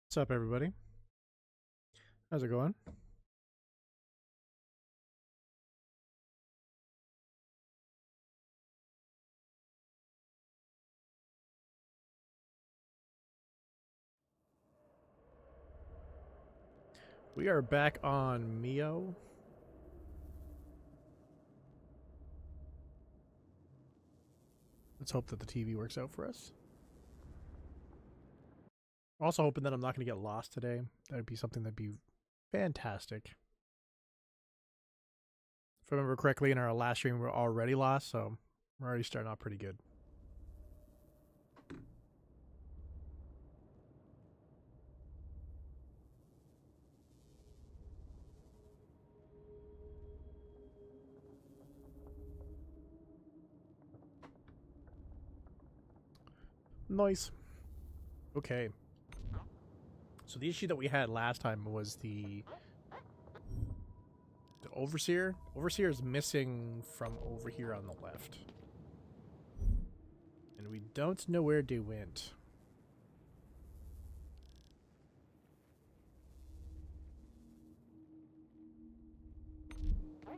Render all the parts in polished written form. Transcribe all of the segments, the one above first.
What's up, everybody? How's it going? We are back on MIO. Let's hope that the TV works out for us. Also hoping that I'm not going to get lost today. That would be something that'd be fantastic. If I remember correctly, in our last stream, we were already lost, so we're already starting out pretty good. Nice. Okay. So the issue that we had last time was the Overseer. Overseer is missing from over here on the left. And we don't know where they went.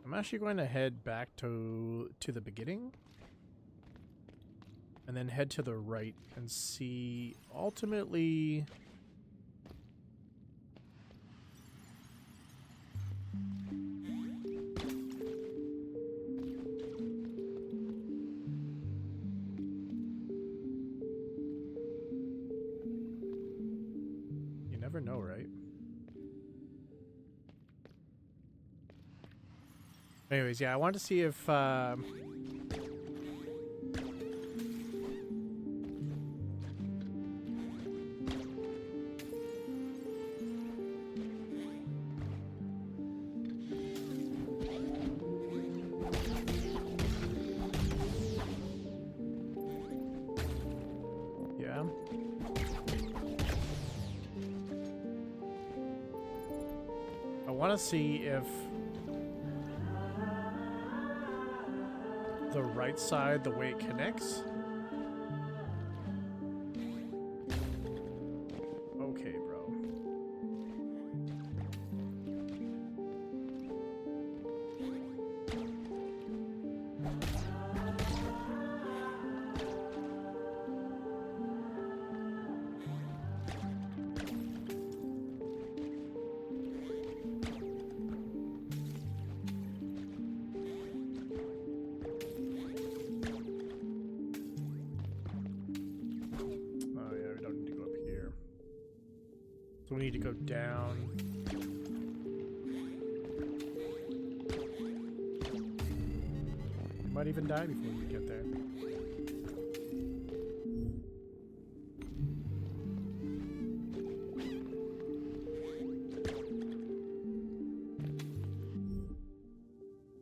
I'm actually going to head back to the beginning. And then head to the right and see ultimately you never know, right? Anyways, yeah, I wanted to see if yeah. I want to see if the right side, the way it connects. Okay, bro. So we need to go down. We might even die before we get there.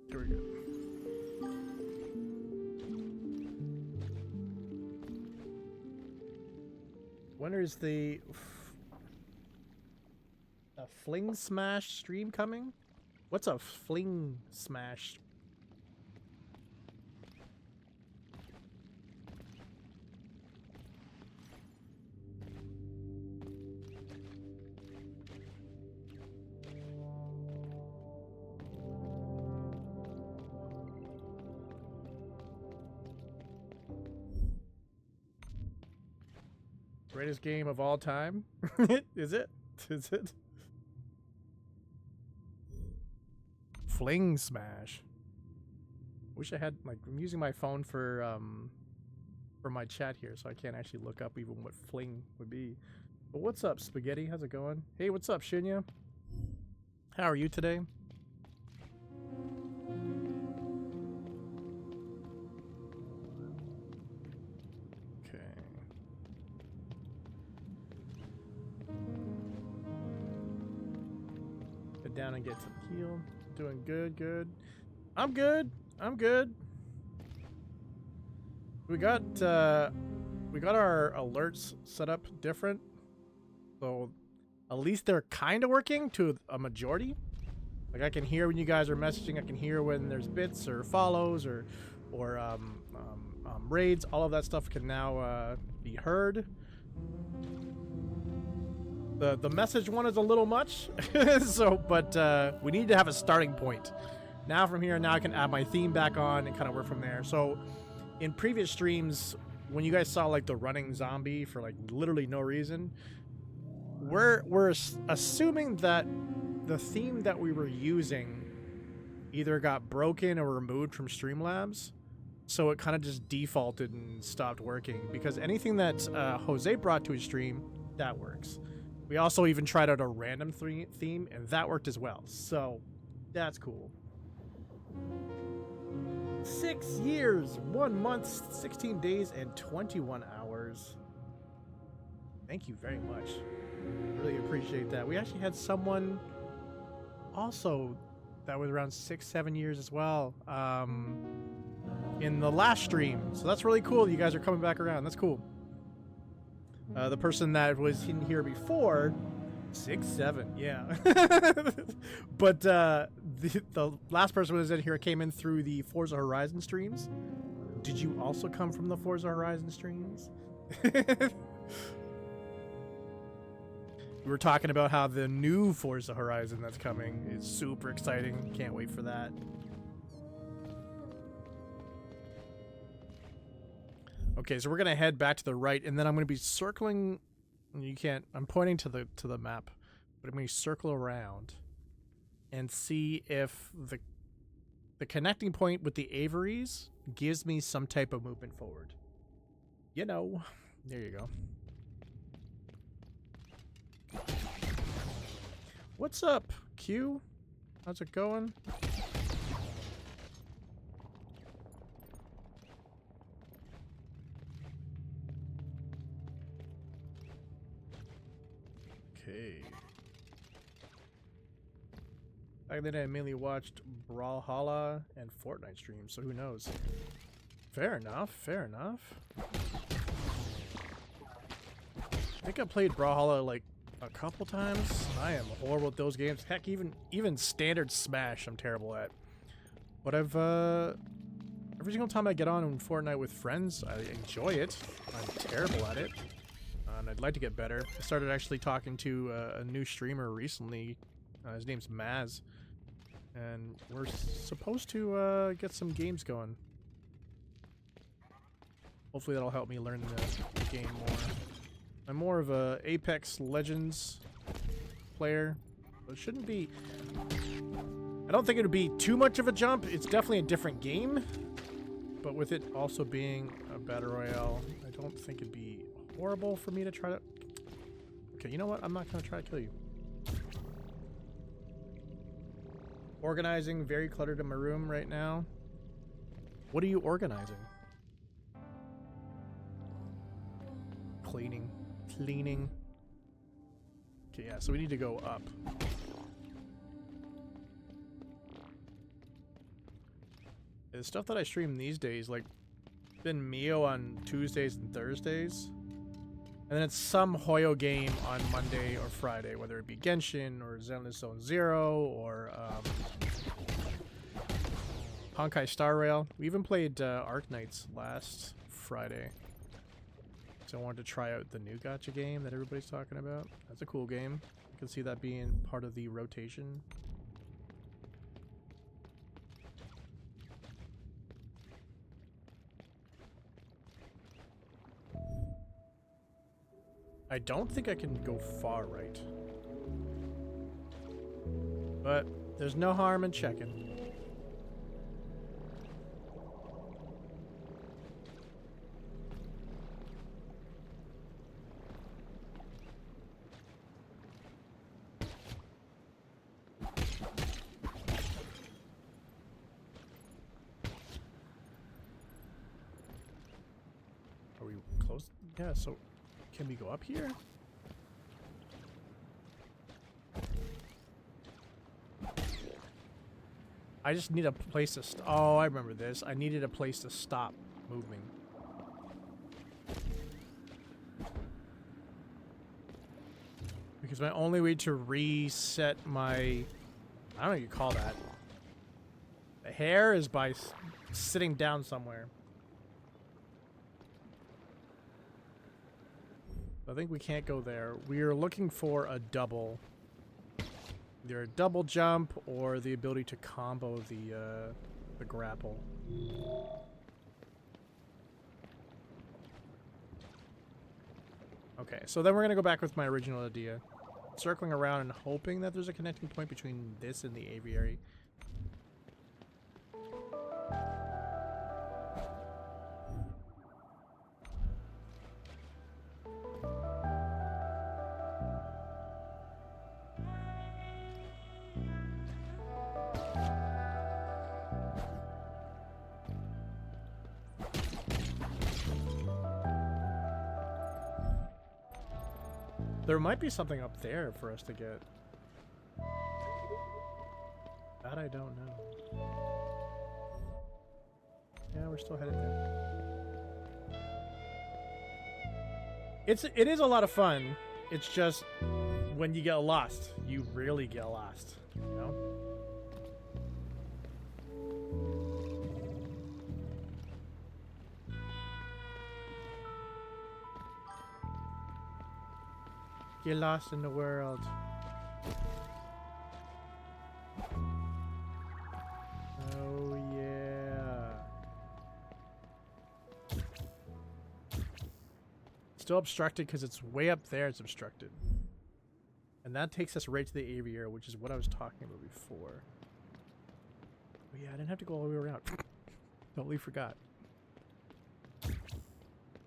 Here we go. When is the Fling Smash stream coming? What's a Fling Smash? Greatest game of all time? Is it? Is it? Fling Smash. Wish I had, like, I'm using my phone for my chat here, so I can't actually look up even what fling would be. But what's up, Spaghetti? How's it going? Hey, what's up, Shinya? How are you today? Okay. Head down and get some heal. Doing good, good. I'm good. I'm good. We got our alerts set up different, so at least they're kind of working to a majority. Like, I can hear when you guys are messaging. I can hear when there's bits or follows or raids. All of that stuff can now be heard. The message one is a little much, but we need to have a starting point. Now from here, now I can add my theme back on and kind of work from there. So in previous streams, when you guys saw like the running zombie for like literally no reason, we're assuming that the theme that we were using either got broken or removed from Streamlabs, so it kind of just defaulted and stopped working, because anything that Jose brought to his stream, that works. We also even tried out a random theme, and that worked as well, so that's cool. 6 years, 1 month, 16 days, and 21 hours. Thank you very much. Really appreciate that. We actually had someone also that was around 6-7 years as well in the last stream, so that's really cool. You guys are coming back around. That's cool. The person that was in here before, 6-7, yeah. But the last person who was in here came in through the Forza Horizon streams. Did you also come from the Forza Horizon streams? We were talking about how the new Forza Horizon that's coming is super exciting. Can't wait for that. Okay, so we're gonna head back to the right, and then I'm gonna be circling. You can't. I'm pointing to the map, but I'm gonna circle around and see if the connecting point with the Averys gives me some type of movement forward. You know, there you go. What's up, Q? How's it going? Okay. Back then I mainly watched Brawlhalla and Fortnite streams, so who knows? Fair enough, fair enough. I think I played Brawlhalla like a couple times. I am horrible at those games. Heck, even standard Smash I'm terrible at. But I've every single time I get on in Fortnite with friends, I enjoy it. I'm terrible at it, and I'd like to get better. I started actually talking to a new streamer recently. His name's Maz, and we're supposed to get some games going. Hopefully that'll help me learn the game more. I'm more of a Apex Legends player, so it shouldn't be... I don't think it would be too much of a jump. It's definitely a different game, but with it also being a Battle Royale, I don't think it'd be horrible for me to try to... Okay, you know what? I'm not going to try to kill you. Organizing, very cluttered in my room right now. What are you organizing? Cleaning. Okay, yeah, so we need to go up. The stuff that I stream these days, like, been MIO on Tuesdays and Thursdays, and then it's some Hoyo game on Monday or Friday, whether it be Genshin or Zenless Zone Zero or Honkai Star Rail. We even played Arknights last Friday. So I wanted to try out the new gacha game that everybody's talking about. That's a cool game. I can see that being part of the rotation. I don't think I can go far right. But there's no harm in checking. Yeah, so can we go up here? I just need a place to oh, I remember this. I needed a place to stop moving. Because my only way to reset my... I don't know what you call that. The hair is by sitting down somewhere. I think we can't go there. We are looking for a double. Either a double jump or the ability to combo the grapple. Okay, so then we're gonna go back with my original idea. Circling around and hoping that there's a connecting point between this and the aviary. There might be something up there for us to get. That I don't know. Yeah, we're still headed there. It is a lot of fun. It's just when you get lost, you really get lost, you know? Get lost in the world. Oh yeah. Still obstructed because it's way up there, it's obstructed. And that takes us right to the aviary, which is what I was talking about before. Oh yeah, I didn't have to go all the way around. Totally forgot.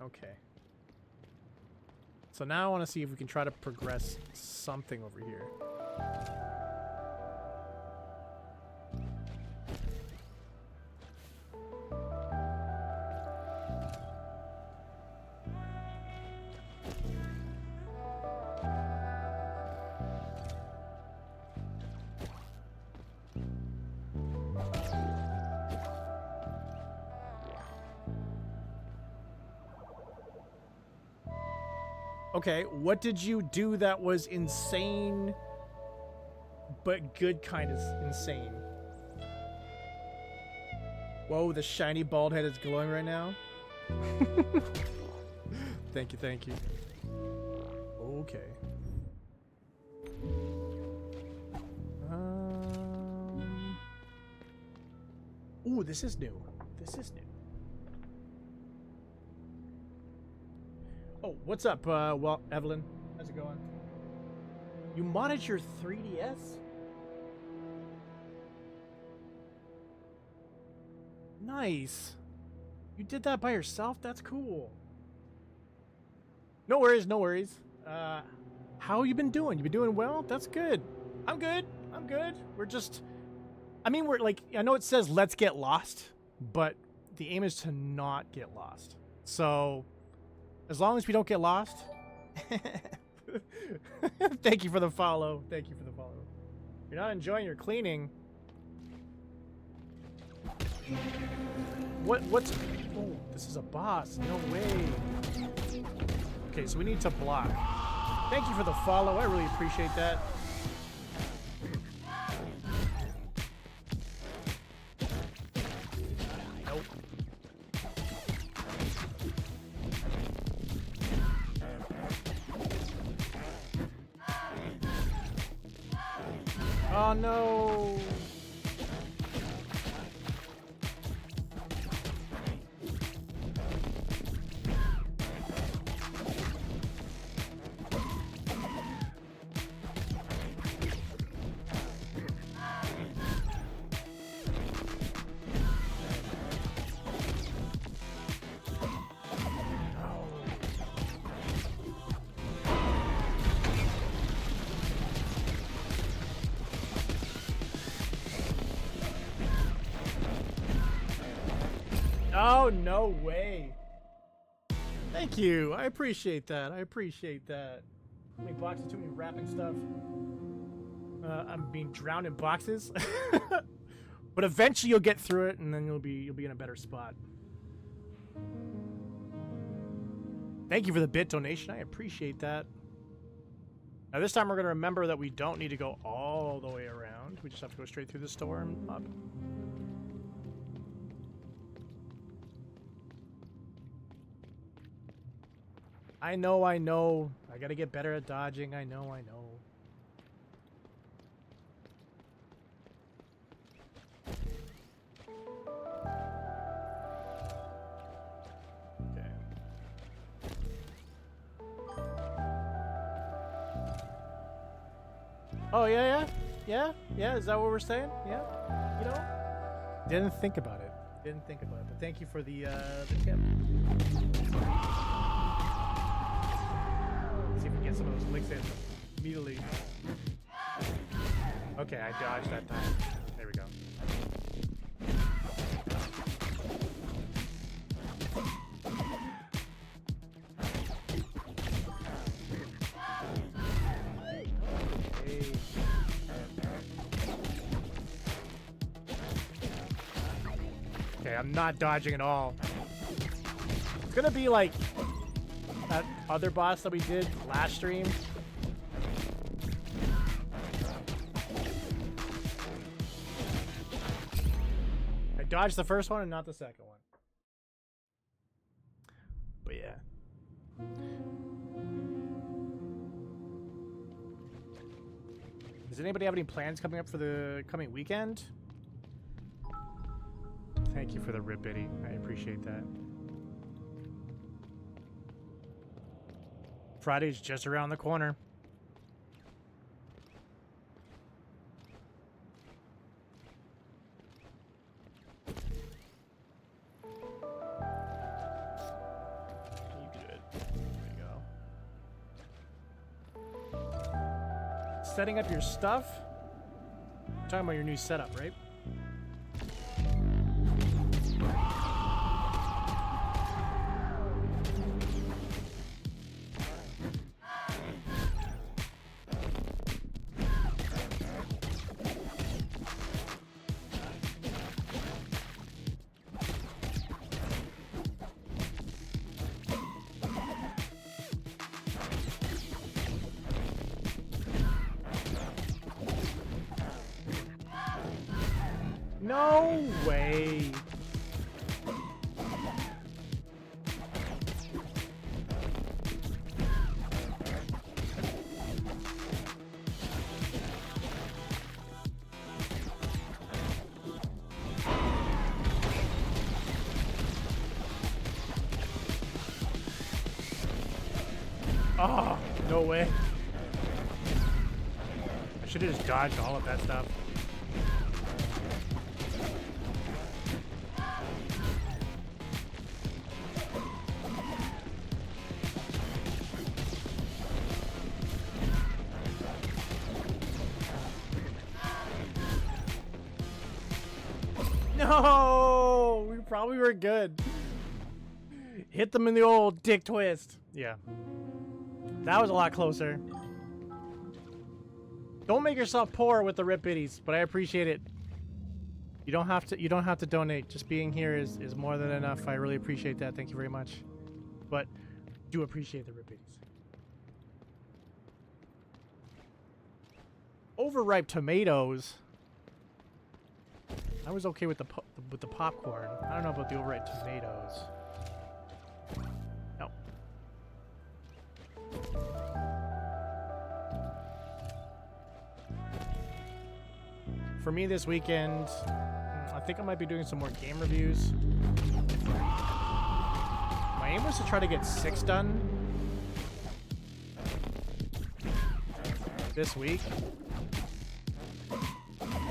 Okay. So now I want to see if we can try to progress something over here. Okay, what did you do that was insane, but good kind of insane? Whoa, the shiny bald head is glowing right now. Thank you, thank you. Okay. Ooh, this is new. This is new. Oh, what's up, well, Evelyn? How's it going? You modded your 3DS? Nice. You did that by yourself? That's cool. No worries, no worries. How you been doing? You been doing well? That's good. I'm good. I'm good. We're just... I mean, we're like... I know it says let's get lost, but the aim is to not get lost. So... as long as we don't get lost. Thank you for the follow. Thank you for the follow. If you're not enjoying your cleaning. What's... oh, this is a boss. No way. Okay, so we need to block. Thank you for the follow. I really appreciate that. Nope. Oh no! Oh, no way. Thank you. I appreciate that. I appreciate that. Too many boxes, too many wrapping stuff. I'm being drowned in boxes. But eventually you'll get through it and then you'll be in a better spot. Thank you for the bit donation. I appreciate that. Now this time we're going to remember that we don't need to go all the way around. We just have to go straight through the store and up. I know I gotta get better at dodging. I know, I know. Okay. Oh, yeah, yeah? Yeah? Yeah? Is that what we're saying? Yeah? You know? Didn't think about it. Didn't think about it. But thank you for the tip. See if we can get some of those licks in immediately. Okay, I dodged that time. There we go. Okay, I'm not dodging at all. It's gonna be like that other boss that we did last stream. I dodged the first one and not the second one. But yeah. Does anybody have any plans coming up for the coming weekend? Thank you for the rib bitty. I appreciate that. Friday's just around the corner. You good. There you go. Setting up your stuff? You're talking about your new setup, right? No way. Oh, no way. I should have just dodged all of that stuff. No, we probably were good. Hit them in the old dick twist. Yeah. That was a lot closer. Don't make yourself poor with the rip bitties, but I appreciate it. You don't have to donate. Just being here is more than enough. I really appreciate that. Thank you very much. But do appreciate the rip bitties. Overripe tomatoes. I was okay with the popcorn. I don't know about the overripe tomatoes. No. For me this weekend, I think I might be doing some more game reviews. My aim was to try to get 6 done this week.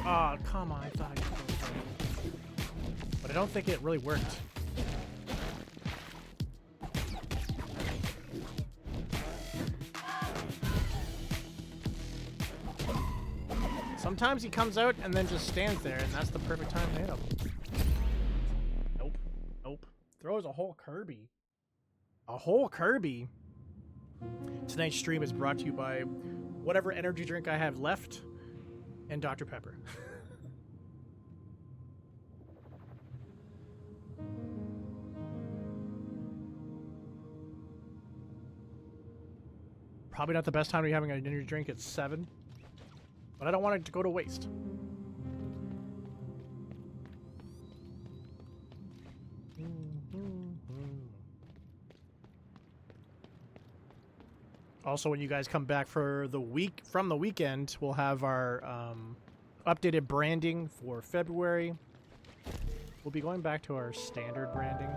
Oh, come on, I thought I could. But I don't think it really worked. Sometimes he comes out and then just stands there, and that's the perfect time to hit him. Nope. Nope. Throws a whole Kirby. A whole Kirby. Tonight's stream is brought to you by whatever energy drink I have left and Dr. Pepper. Probably not the best time to be having an energy drink at 7. But I don't want it to go to waste. Also, when you guys come back for the week from the weekend, we'll have our updated branding for February. We'll be going back to our standard branding.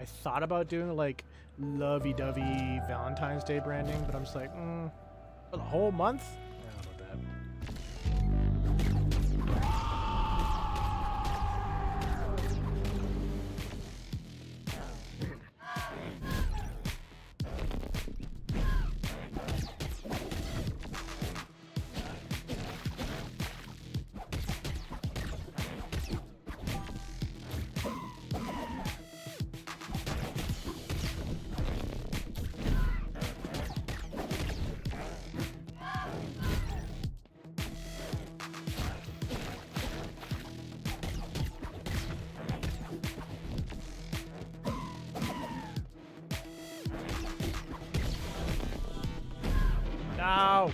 I thought about doing like lovey-dovey Valentine's Day branding, but I'm just like, for the whole month? I don't know about that. No!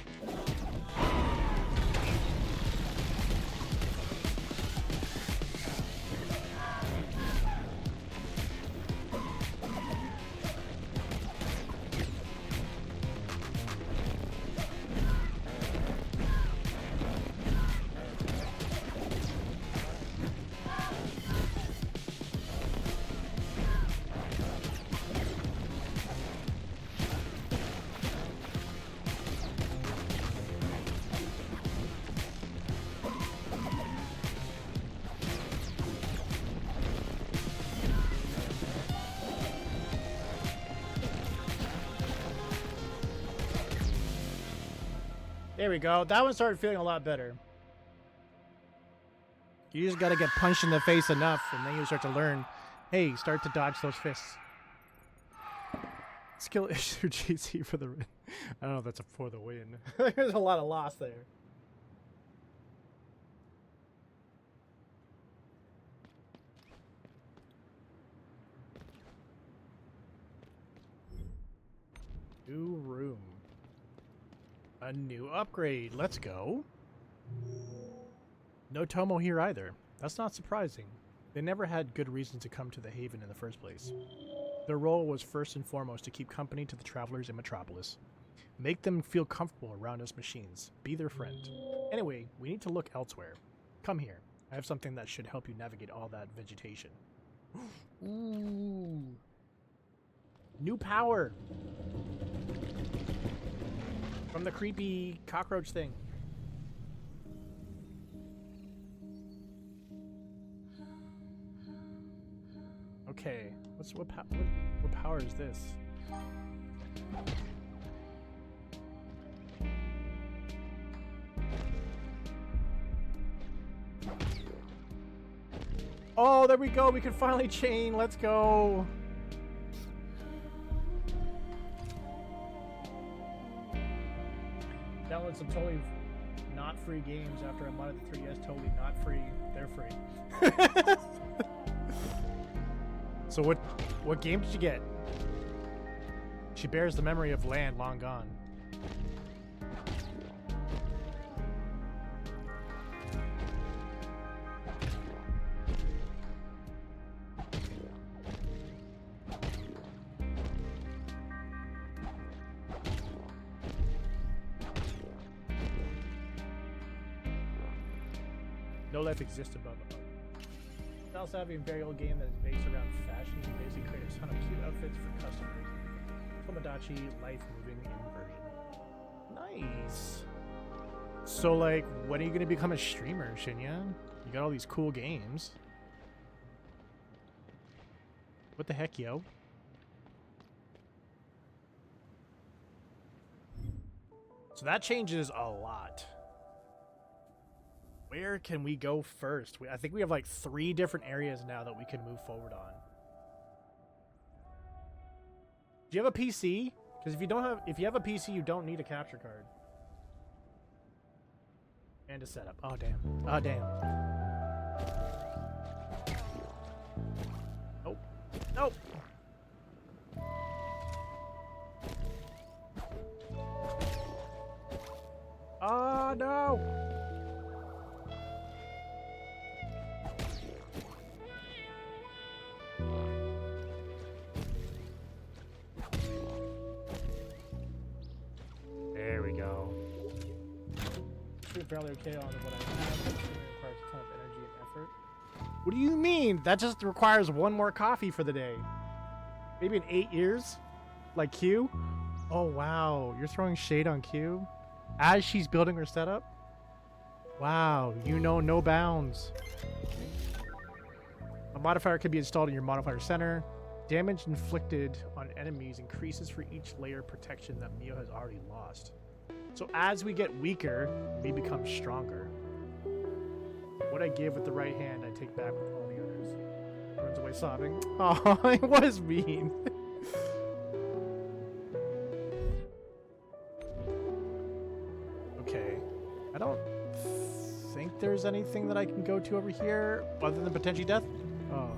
There we go. That one started feeling a lot better. You just gotta get punched in the face enough, and then you start to learn, hey, start to dodge those fists. Skill issue GC for the win. I don't know if that's for the win. There's a lot of loss there. New room. A new upgrade. Let's go. No Tomo here either. That's not surprising. They never had good reason to come to the Haven in the first place. Their role was first and foremost to keep company to the travelers in Metropolis. Make them feel comfortable around us machines. Be their friend. Anyway, we need to look elsewhere. Come here. I have something that should help you navigate all that vegetation. Ooh. New power. From the creepy cockroach thing. Okay, what power is this? Oh, there we go. We can finally chain. Let's go. Download some totally not free games after I modded the 3DS. Totally not free. They're free. So what game did you get? She bears the memory of land long gone. No life exists above it. Style-savvy and very old game that is based around fashion. You basically create a ton of cute outfits for customers. Tomodachi life moving inversion. Nice. So, like, when are you going to become a streamer, Shinya? You got all these cool games. What the heck, yo? So that changes a lot. Where can we go first? I think we have like 3 different areas now that we can move forward on. Do you have a PC? Because if you have a PC, you don't need a capture card. And a setup. Oh damn. Oh damn. Nope. Nope. Oh no. barely okay on what I have. It requires a ton of energy and effort. What do you mean? That just requires one more coffee for the day. Maybe in 8 years? Like Q? Oh, wow. You're throwing shade on Q? As she's building her setup? Wow. You know no bounds. A modifier can be installed in your modifier center. Damage inflicted on enemies increases for each layer of protection that MIO has already lost. So as we get weaker, we become stronger. What I give with the right hand, I take back with all the others. Runs away sobbing. Oh, it was mean. Okay. I don't think there's anything that I can go to over here other than potentially death. Oh.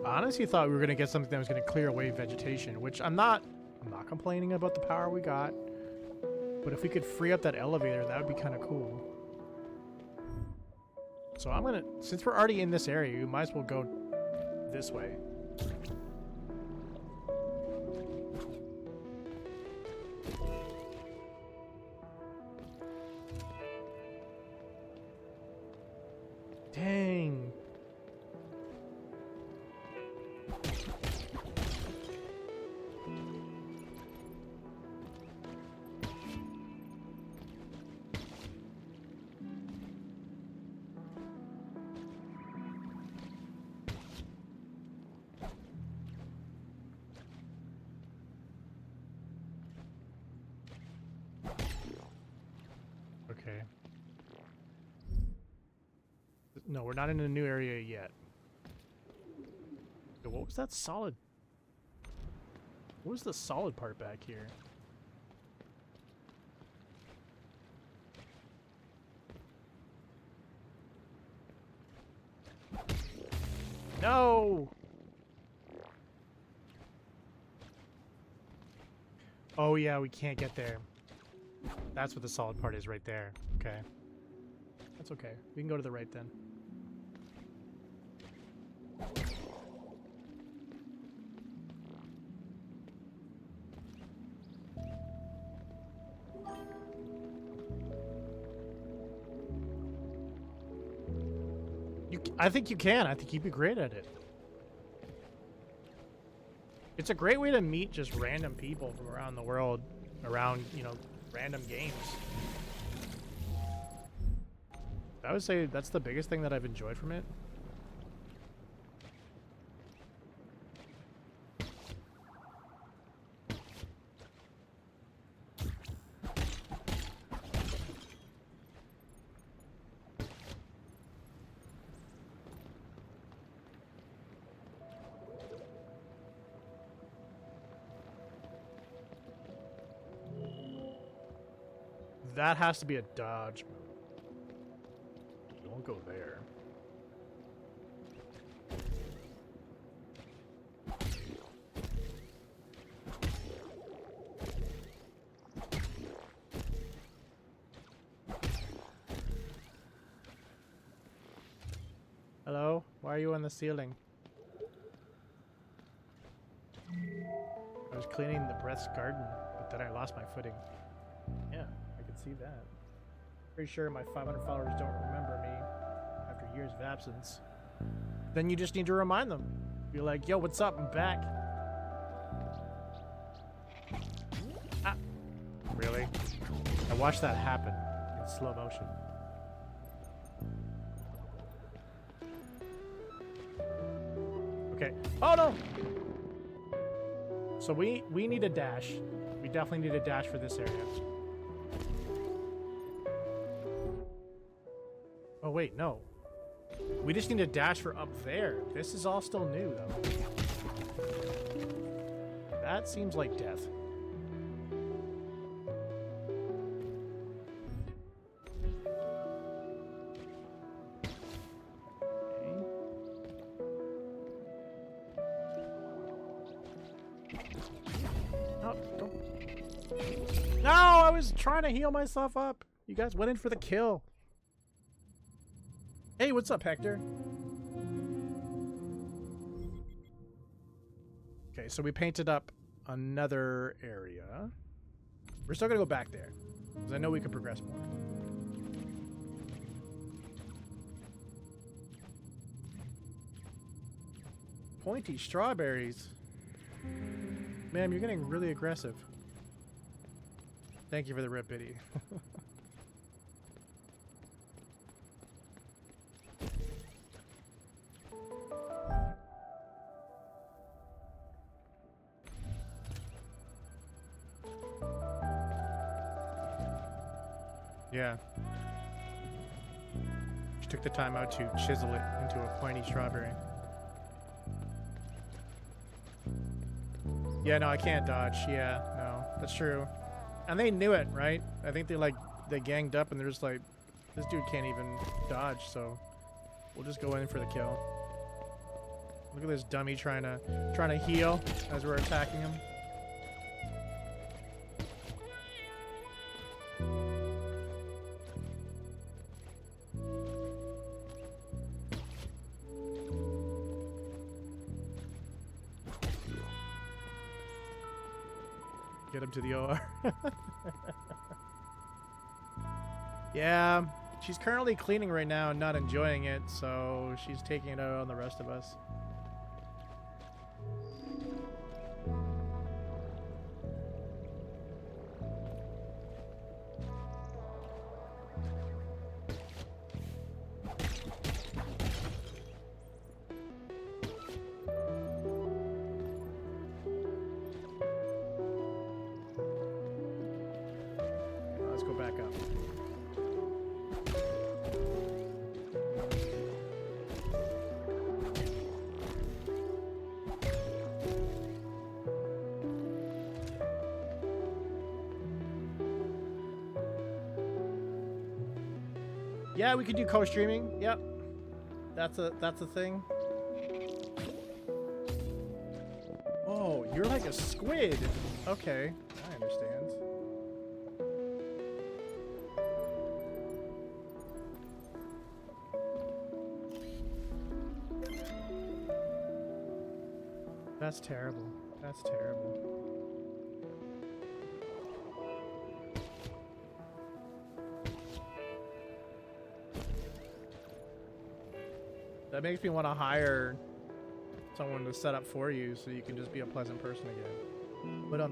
I honestly thought we were gonna get something that was gonna clear away vegetation, which I'm not complaining about the power we got. But if we could free up that elevator, that would be kind of cool. So I'm gonna, since we're already in this area, we might as well go this way. Dang. Okay. No, we're not in a new area yet. So what was that solid? What was the solid part back here? No! Oh yeah, we can't get there. That's what the solid part is right there. Okay. That's okay. We can go to the right then. I think you can. I think you'd be great at it. It's a great way to meet just random people from around the world, around, you know, random games. I would say that's the biggest thing that I've enjoyed from it. That has to be a dodge move. Don't go there. Hello? Why are you on the ceiling? I was cleaning the breath's garden, but then I lost my footing. Yeah. See that. Pretty sure my 500 followers don't remember me after years of absence. Then you just need to remind them. Be like, yo, what's up? I'm back. Ah. Really? I watched that happen in slow motion. Okay. Oh no! So we need a dash. We definitely need a dash for this area. Oh wait, no. We just need a dash for up there. This is all still new, though. That seems like death. No, don't. No, I was trying to heal myself up. You guys went in for the kill. Hey, what's up, Hector? Okay, so we painted up another area. We're still gonna go back there, because I know we can progress more. Pointy strawberries. Ma'am, you're getting really aggressive. Thank you for the rip pity. Yeah. She took the time out to chisel it into a pointy strawberry. Yeah, no, I can't dodge. Yeah, no, that's true. And they knew it, right? I think they ganged up and they're just like, this dude can't even dodge, so we'll just go in for the kill. Look at this dummy trying to heal as we're attacking him. Get him to the OR. Yeah, she's currently cleaning right now and not enjoying it, so she's taking it out on the rest of us. Let's go back up. Yeah, we could do co-streaming. Yep. That's a thing. Oh, you're like a squid. Okay, I understand. That's terrible. That's terrible. That makes me want to hire someone to set up for you so you can just be a pleasant person again. But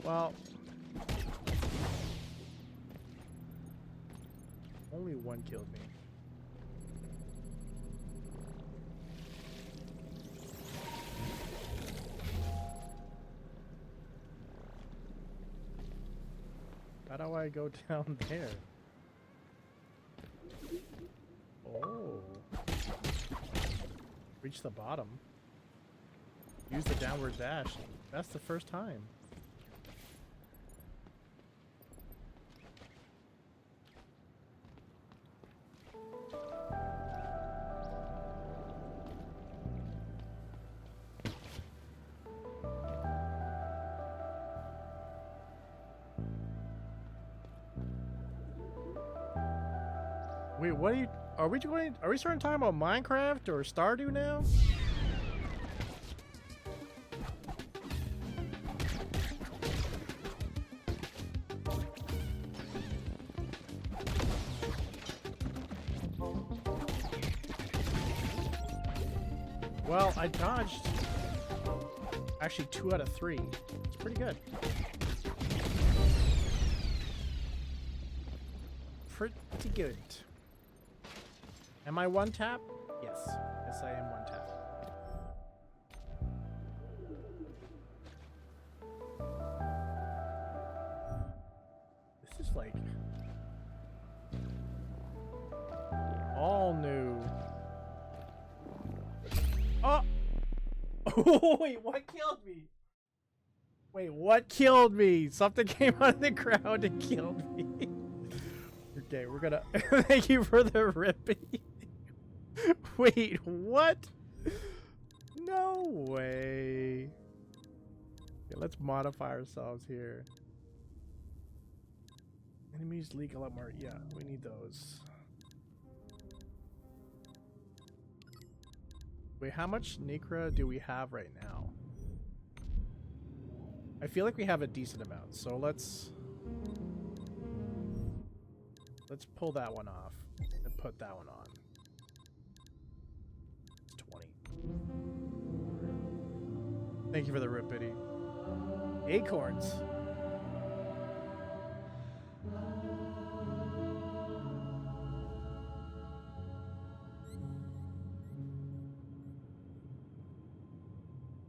well, only one killed me. How do I go down there? Oh. Reach the bottom. Use the downward dash. That's the first time. Wait, what are we starting talking about Minecraft or Stardew now? Well, I dodged actually 2 out of 3. It's pretty good. Pretty good. Am I one tap? Yes. Yes, I am one tap. This is like all new. Oh! Wait, what killed me? Wait, what killed me? Something came out of the ground and killed me. Okay, we're gonna thank you for the ripping. Wait, what? No way. Okay, let's modify ourselves here. Enemies leak a lot more. Yeah, we need those. Wait, how much Necra do we have right now? I feel like we have a decent amount, so let's pull that one off and put that one on. It's 20. Thank you for the rip, Biddy. Acorns.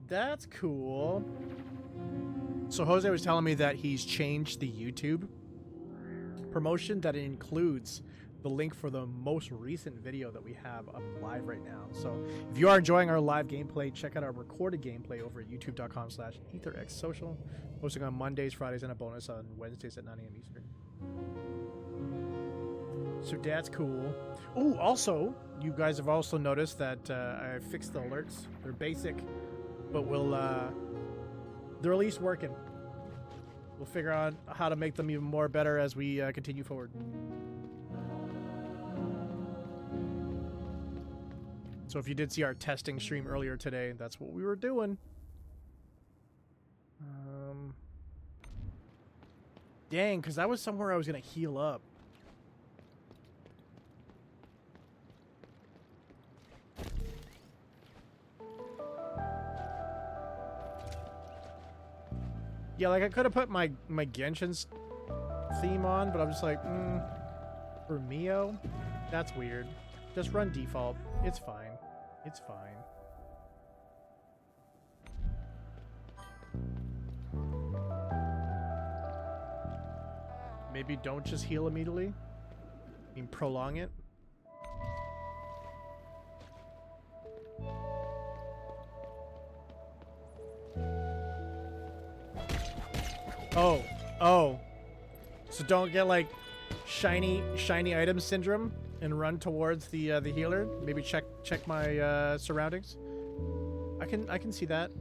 That's cool. So Jose was telling me that he's changed the YouTube promotion, that it includes the link for the most recent video that we have up live right now. So if you are enjoying our live gameplay, check out our recorded gameplay over at youtube.com/ETHERxSOCIal, posting on Mondays, Fridays, and a bonus on Wednesdays at 9 a.m. Eastern. So that's cool. Ooh, also, you guys have also noticed that I fixed the alerts. They're basic, but they're at least working. We'll figure out how to make them even more better as we continue forward. So if you did see our testing stream earlier today, that's what we were doing. Dang, because that was somewhere I was going to heal up. Yeah, like I could have put my Genshin's theme on, but I'm just like, for MIO? That's weird. Just run default. It's fine. It's fine. Maybe don't just heal immediately. I mean, prolong it. Oh. So don't get like shiny item syndrome and run towards the healer. Maybe check my surroundings. I can see that.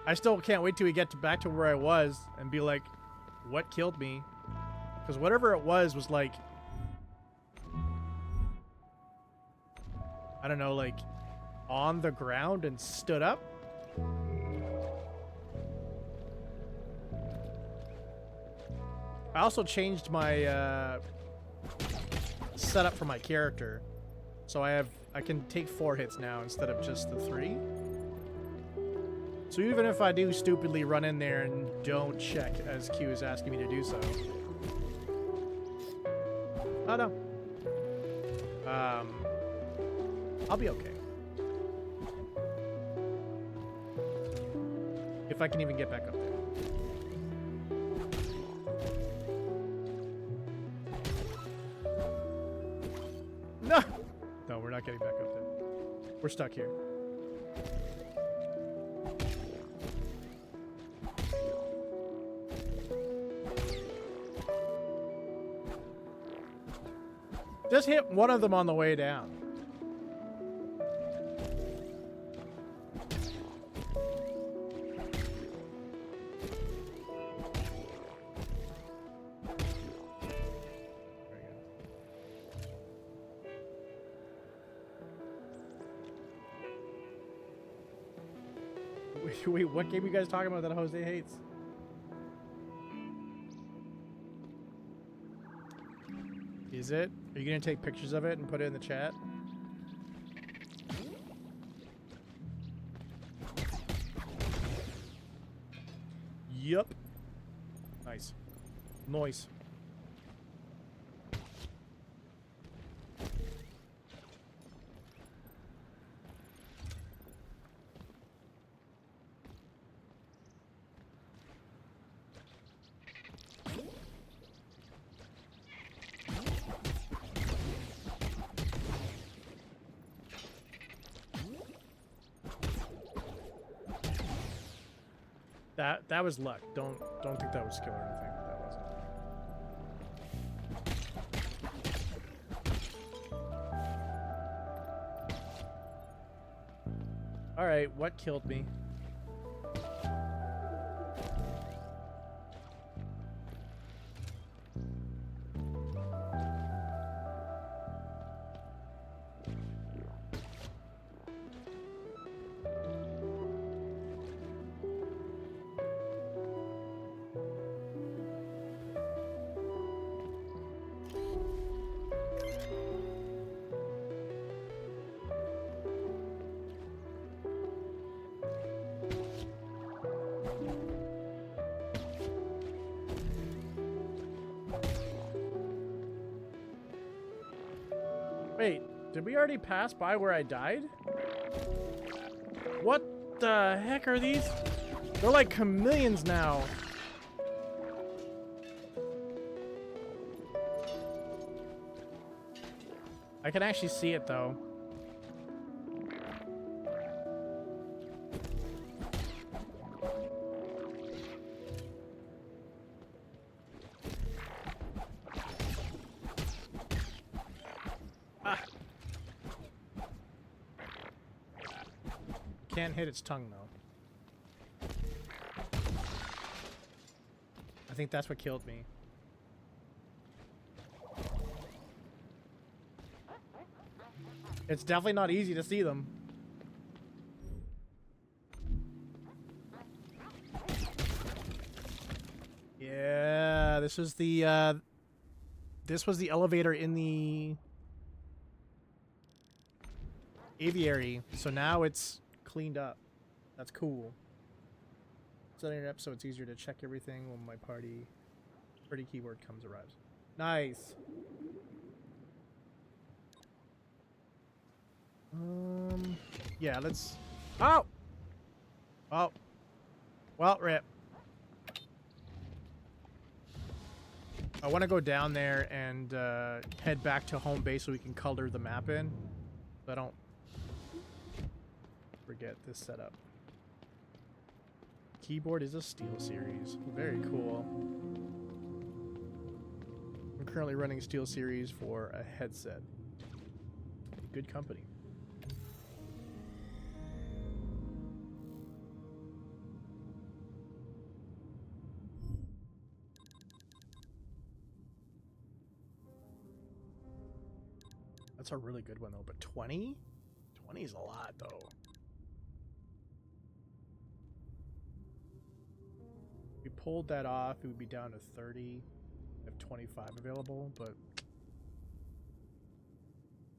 I still can't wait till we get back to where I was and be like, what killed me? Because whatever it was like, I don't know, like on the ground and stood up. I also changed my setup for my character, so I can take 4 hits now instead of just the 3. So even if I do stupidly run in there and don't check as Q is asking me to do so, oh no, I'll be okay if I can even get back up there. No, we're not getting back up there. We're stuck here. Just hit one of them on the way down. Wait, what game are you guys talking about that Jose hates? Is it? Are you gonna take pictures of it and put it in the chat? Yup. Nice. Noise. That was luck. Don't think that was skill or anything. That wasn't. All right, what killed me? Wait, did we already pass by where I died? What the heck are these? They're like chameleons now. I can actually see it though. Can't hit its tongue though. I think that's what killed me. It's definitely not easy to see them. Yeah, this was the elevator in the aviary. So now it's cleaned up. That's cool. Setting it up so it's easier to check everything when my party keyboard arrives. Nice. Yeah, let's... Oh! Oh. Well, rip. I want to go down there and head back to home base so we can color the map in. So I don't forget this setup. Keyboard is a Steel Series. Very cool. I'm currently running Steel Series for a headset. Good company. That's a really good one though, but 20? 20 is a lot though. If we pulled that off, it would be down to 30. I have 25 available, but...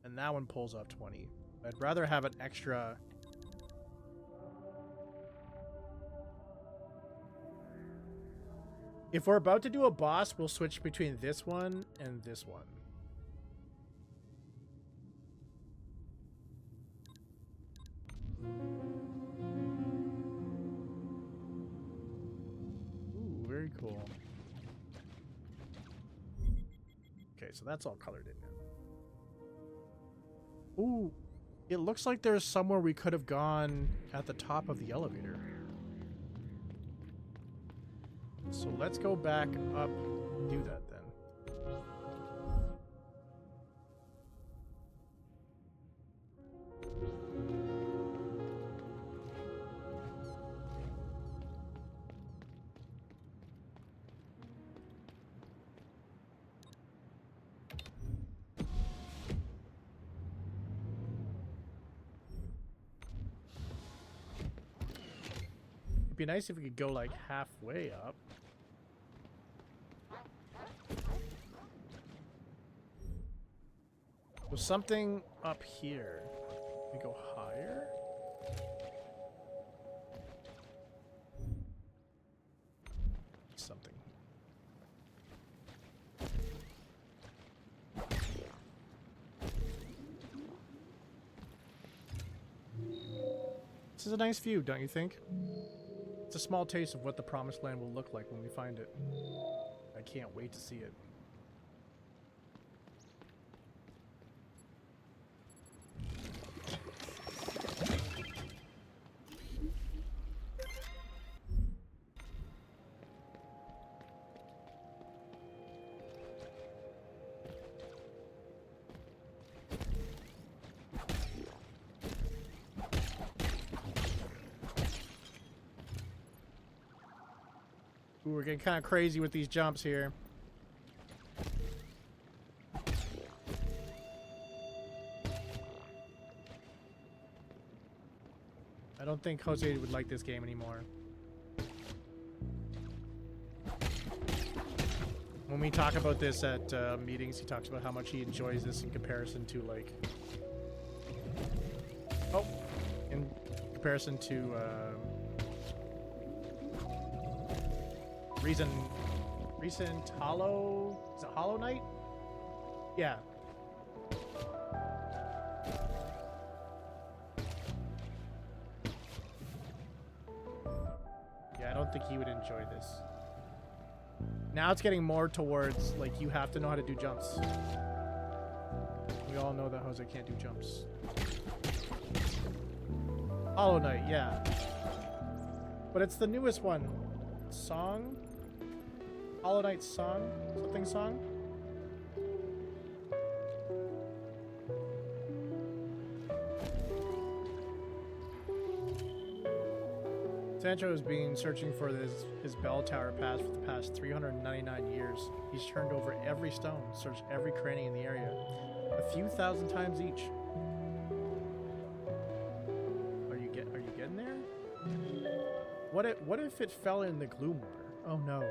And that one pulls off 20. I'd rather have an extra... If we're about to do a boss, we'll switch between this one and this one. Ooh, very cool. Okay, so that's all colored in now. Ooh, it looks like there's somewhere we could have gone at the top of the elevator. So let's go back up and do that then. It'd be nice if we could go like halfway up. So something up here. We go higher? Something. This is a nice view, don't you think? It's a small taste of what the Promised Land will look like when we find it. I can't wait to see it. Ooh, we're getting kind of crazy with these jumps here. I don't think Jose would like this game anymore. When we talk about this at meetings, he talks about how much he enjoys this in comparison to, like... Oh! In comparison to, recent Hollow... Is it Hollow Knight? Yeah. think he would enjoy this. Now it's getting more towards, like, you have to know how to do jumps. We all know that Jose can't do jumps. Hollow Knight, yeah. But it's the newest one. Song? Hollow Knight Song? Something Song? Sancho has been searching for his bell tower pass for the past 399 years. He's turned over every stone, searched every cranny in the area, a few thousand times each. Are you getting there? What if it fell in the gloom water? Oh no.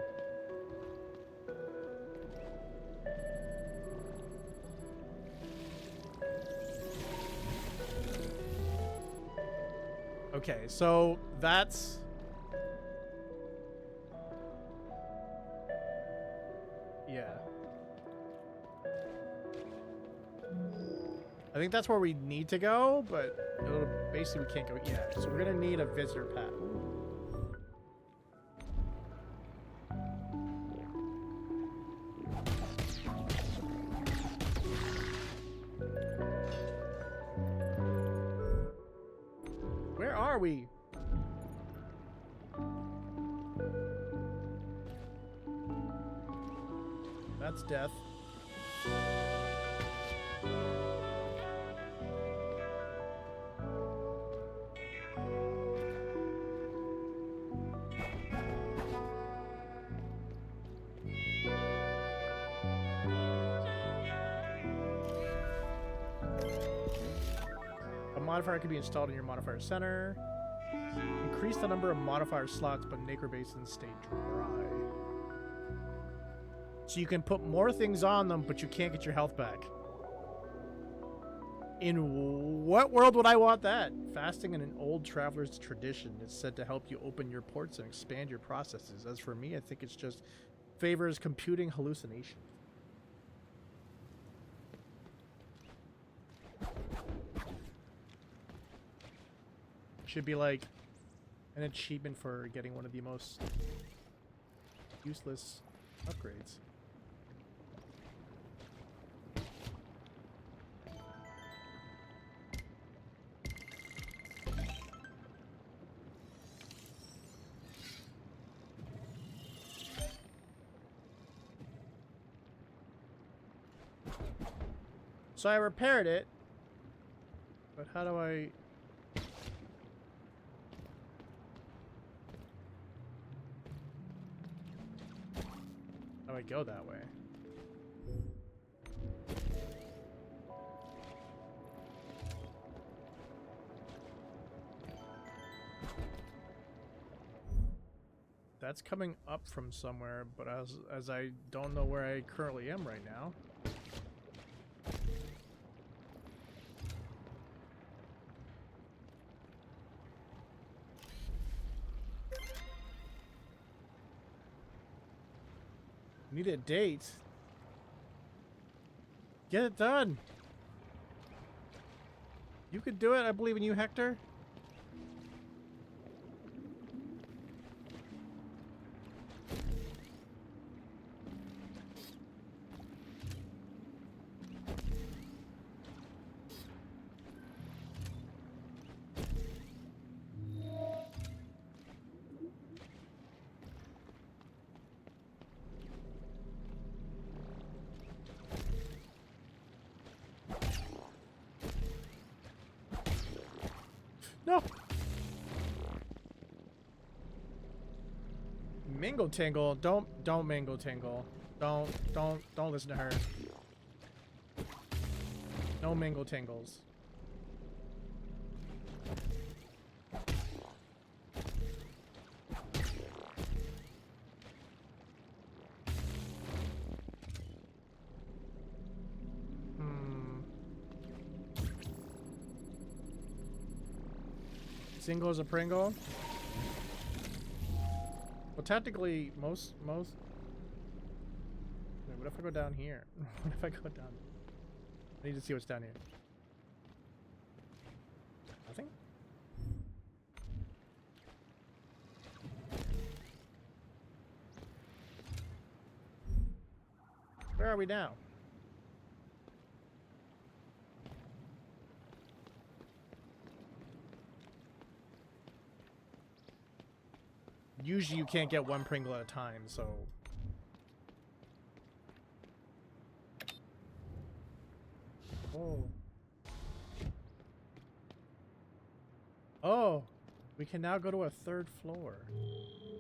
Okay, so that's... Yeah. I think that's where we need to go, but basically we can't go yet. So we're gonna need a visitor path. Where are we? That's death. A modifier can be installed in your modifier center. Increase the number of modifier slots, but nacre basins stay dry. So you can put more things on them, but you can't get your health back. In what world would I want that? Fasting in an old traveler's tradition. It's said to help you open your ports and expand your processes. As for me, I think it's just favors computing hallucination. Should be like an achievement for getting one of the most useless upgrades. So I repaired it, but how do I... How do I go that way? That's coming up from somewhere, but as I don't know where I currently am right now. Need a date. Get it done. You could do it. I believe in you, Hector. No. Mingle Tingle, don't Mingle Tingle. Don't listen to her. No Mingle Tingles. Single is a Pringle. Well, technically, most. Wait, what if I go down here? What if I go down? I need to see what's down here. Nothing. are we now? Usually you can't get one Pringle at a time, so... Oh. Oh! We can now go to a third floor.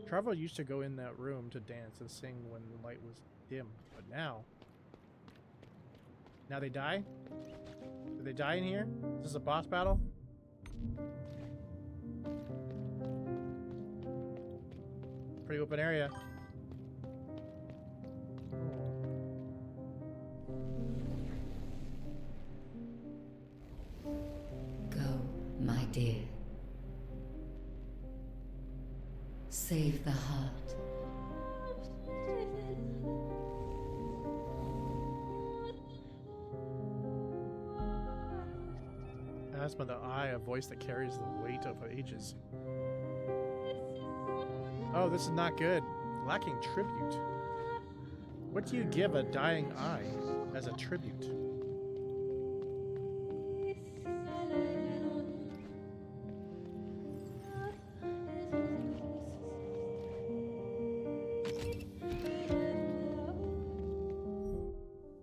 Trevor used to go in that room to dance and sing when the light was dim, but now... Now they die? Did they die in here? Is this a boss battle? Pretty open area. Go, my dear. Save the heart. Asthma the Eye, a voice that carries the weight of ages. Oh, this is not good. Lacking tribute. What do you give a dying eye as a tribute?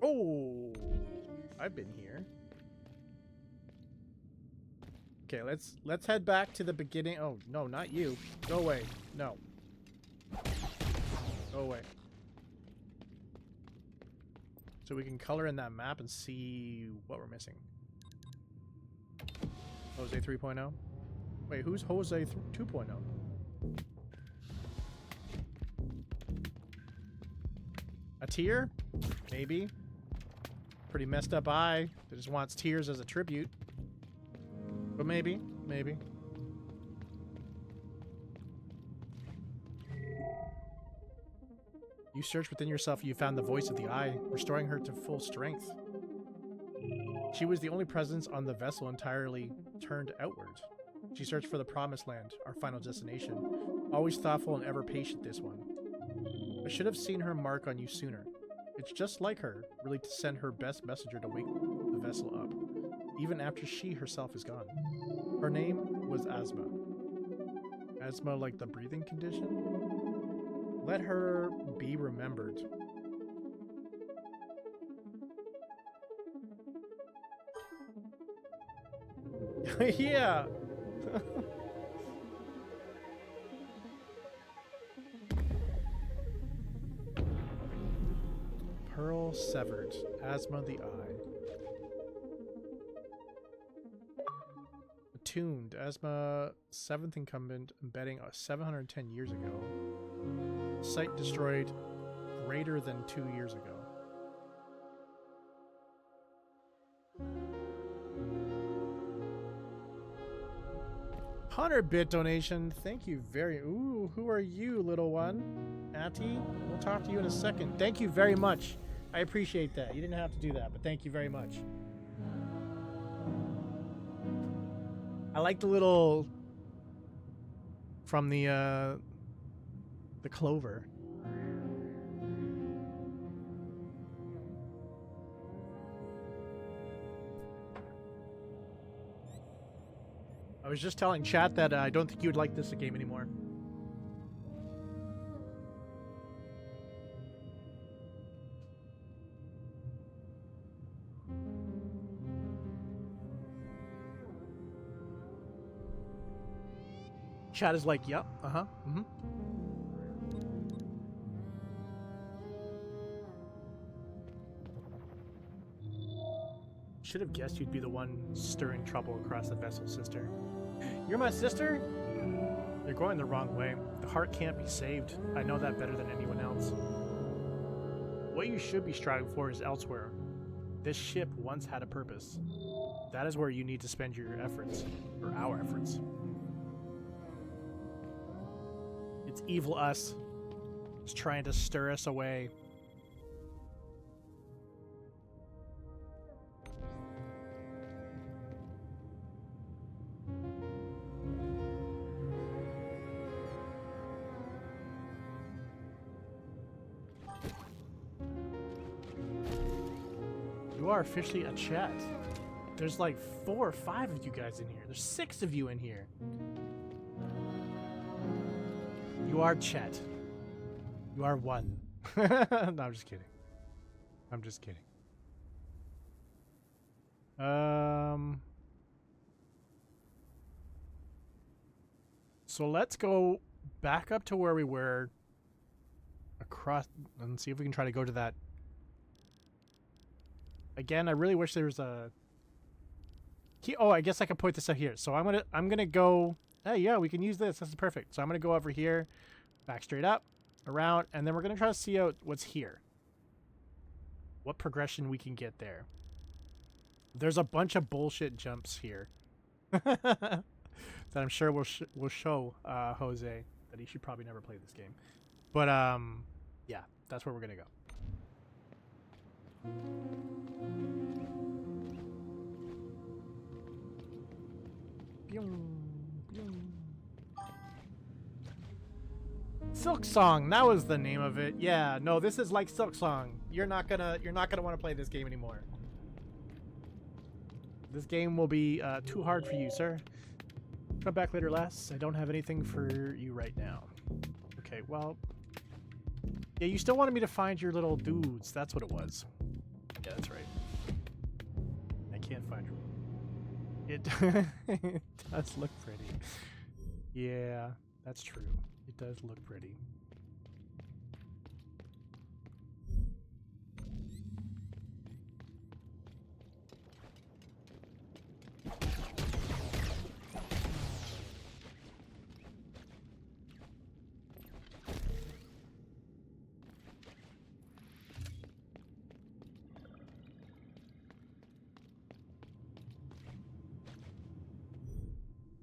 Oh, I've been here. Okay, let's head back to the beginning. Oh, no, not you. Go away. No. Go away. So we can color in that map and see what we're missing. Jose 3.0? Wait, who's Jose 2.0? A tear? Maybe. Pretty messed up eye that just wants tears as a tribute. But maybe, maybe. You searched within yourself and you found the voice of the eye, restoring her to full strength. She was the only presence on the vessel entirely turned outward. She searched for the promised land, our final destination. Always thoughtful and ever patient, this one. I should have seen her mark on you sooner. It's just like her, really, to send her best messenger to wake the vessel up, even after she herself is gone. Her name was Asthma. Asthma like the breathing condition? Let her be remembered. Yeah! Pearl severed. Asthma the eye. Attuned. Asthma 7th incumbent embedding 710 years ago. Site destroyed greater than 2 years ago. 100-bit donation. Thank you very... Ooh, who are you, little one? Atty? We'll talk to you in a second. Thank you very much. I appreciate that. You didn't have to do that, but thank you very much. I like the little... From the clover. I was just telling chat that I don't think you would like this game anymore. Chat is like, yep, uh-huh, mm-hmm. Should have guessed you'd be the one stirring trouble across the vessel, sister. You're my sister? You're going the wrong way. The heart can't be saved. I know that better than anyone else. What you should be striving for is elsewhere. This ship once had a purpose. That is where you need to spend your efforts, or our efforts. It's evil us. It's trying to stir us away. You are officially a chat. There's like 4 or 5 of you guys in here. There's 6 of you in here. You are chat. You are one. No, I'm just kidding. I'm just kidding. So let's go back up to where we were across and see if we can try to go to that. Again, I really wish there was a key. Oh, I guess I can point this out here. So I'm gonna go. Hey, yeah, we can use this. This is perfect. So I'm gonna go over here, back straight up, around, and then we're gonna try to see out what's here. What progression we can get there. There's a bunch of bullshit jumps here that I'm sure will show Jose that he should probably never play this game. But yeah, that's where we're gonna go. Silk Song, that was the name of it. Yeah, no, this is like Silk Song. You're not gonna want to play this game anymore. This game will be too hard for you, sir. Come back later, lass. I don't have anything for you right now. Okay, well, yeah, you still wanted me to find your little dudes. That's what it was. Yeah, that's right. I can't find her. It does look pretty. Yeah, that's true. It does look pretty.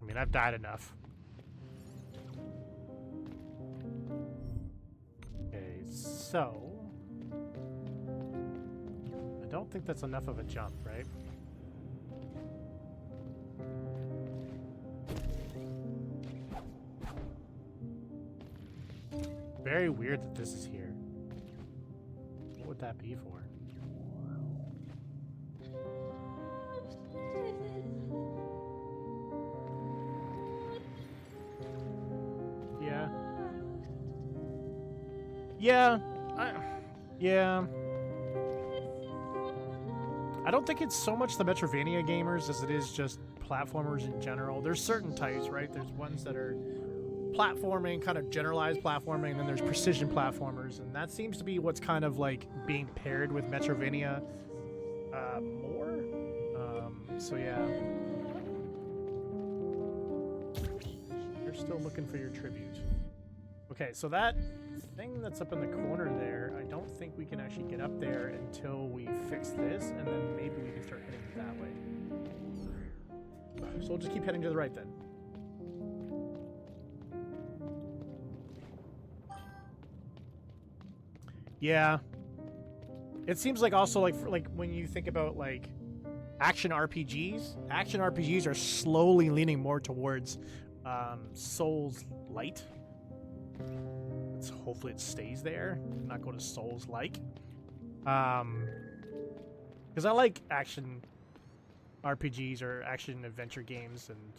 I mean, I've died enough. Okay, so I don't think that's enough of a jump, right? Very weird that this is here. What would that be for? Yeah. I don't think it's so much the Metrovania gamers as it is just platformers in general. There's certain types, right? There's ones that are platforming, kind of generalized platforming, and then there's precision platformers, and that seems to be what's kind of like being paired with Metrovania more. So yeah. You're still looking for your tribute. Okay, so that thing that's up in the corner there, I don't think we can actually get up there until we fix this, and then maybe we can start heading that way. So we'll just keep heading to the right then. Yeah. It seems like also like when you think about like action RPGs are slowly leaning more towards Souls Light. Hopefully it stays there, not go to Souls like. Because I like action RPGs or action adventure games, and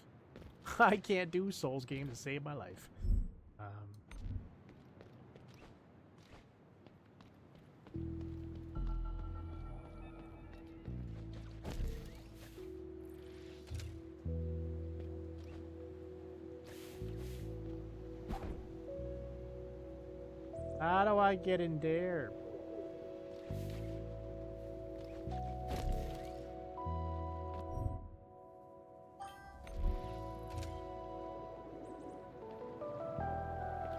I can't do Souls games to save my life. How do I get in there?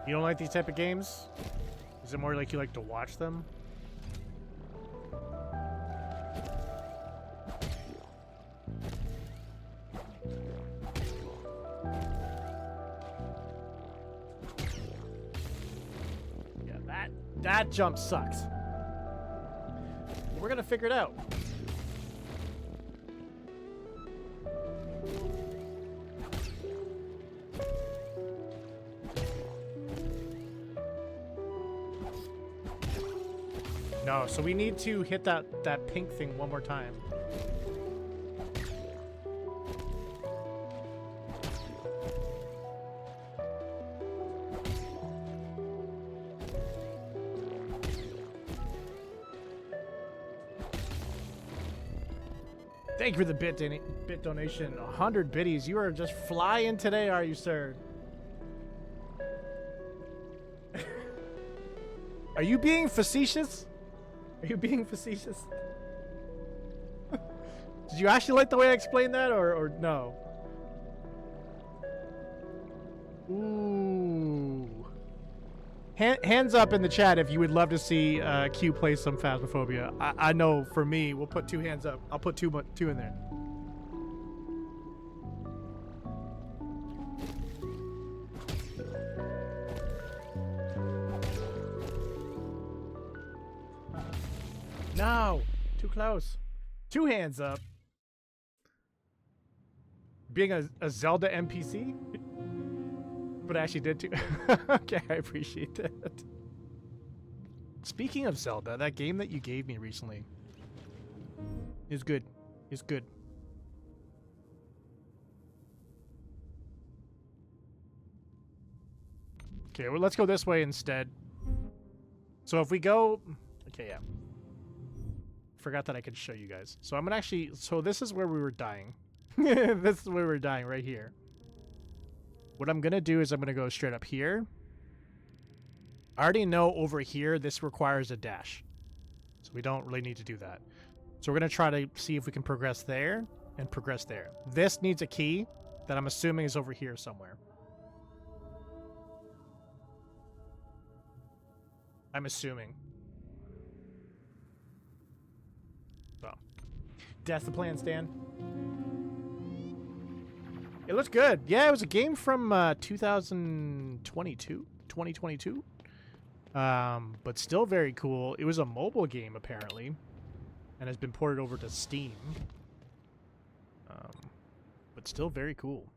You don't like these type of games? Is it more like you like to watch them? That jump sucks. We're gonna figure it out. No, so we need to hit that pink thing one more time. Thank you for the bit donation. 100 biddies. You are just flying today, are you, sir? Are you being facetious? Are you being facetious? Did you actually like the way I explained that, or no? Ooh. Hands up in the chat if you would love to see Q play some Phasmophobia. I know for me, we'll put 2 hands up. I'll put two in there. No, too close. 2 hands up. Being a Zelda NPC? But I actually did too. Okay, I appreciate that. Speaking of Zelda, that game that you gave me recently is good. It's good. Okay, well, let's go this way instead. So if we go... Okay, yeah. Forgot that I could show you guys. So I'm gonna actually... So this is where we were dying. This is where we were dying, right here. What I'm gonna do is I'm gonna go straight up here. I already know over here this requires a dash. So we don't really need to do that. So we're gonna try to see if we can progress there and progress there. This needs a key that I'm assuming is over here somewhere. I'm assuming. So, that's the plan, Stan. It looks good. Yeah, it was a game from 2022. But still very cool. It was a mobile game, apparently, and has been ported over to Steam. But still very cool.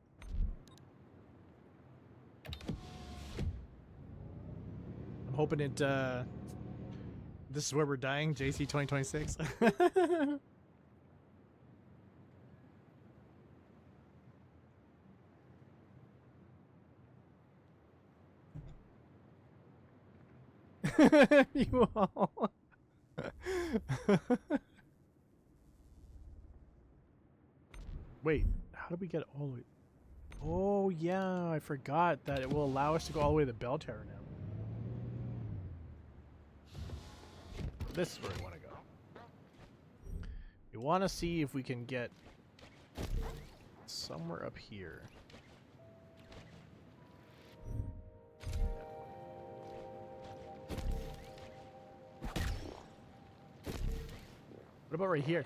I'm hoping it, this is where we're dying, JC 2026. You all. Wait, how did we get all the way? Oh, yeah, I forgot that it will allow us to go all the way to the bell tower now. This is where we want to go. We want to see if we can get somewhere up here. What about right here?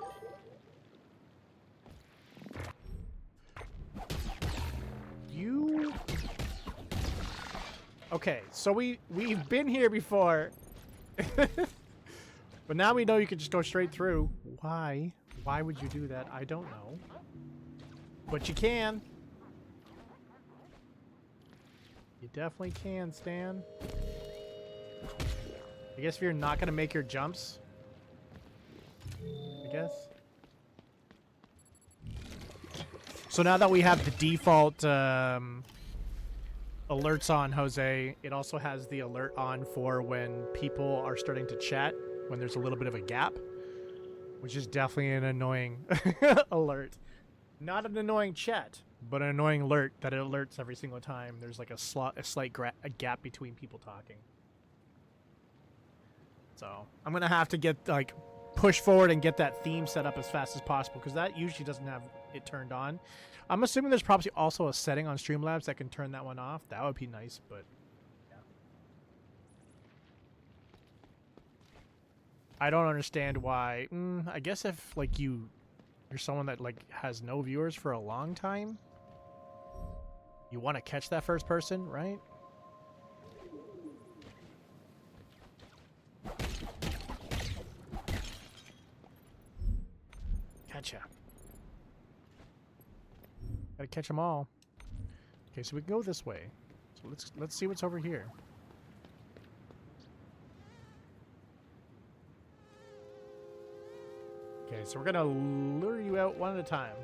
You... Okay, so we've been here before. But now we know you can just go straight through. Why? Why would you do that? I don't know. But you can. You definitely can, Stan. I guess if you're not going to make your jumps... I guess. So now that we have the default alerts on, Jose, it also has the alert on for when people are starting to chat, when there's a little bit of a gap, which is definitely an annoying alert. Not an annoying chat, but an annoying alert that it alerts every single time there's like a slight gap between people talking. So I'm going to have to get like... push forward and get that theme set up as fast as possible, because that usually doesn't have it turned on. I'm assuming there's probably also a setting on Streamlabs that can turn that one off. That would be nice, but yeah. I don't understand why. I guess if like you're someone that like has no viewers for a long time, you want to catch that first person, right? Gotcha. Gotta catch them all. Okay, so we can go this way. So let's see what's over here. Okay, so we're gonna lure you out one at a time.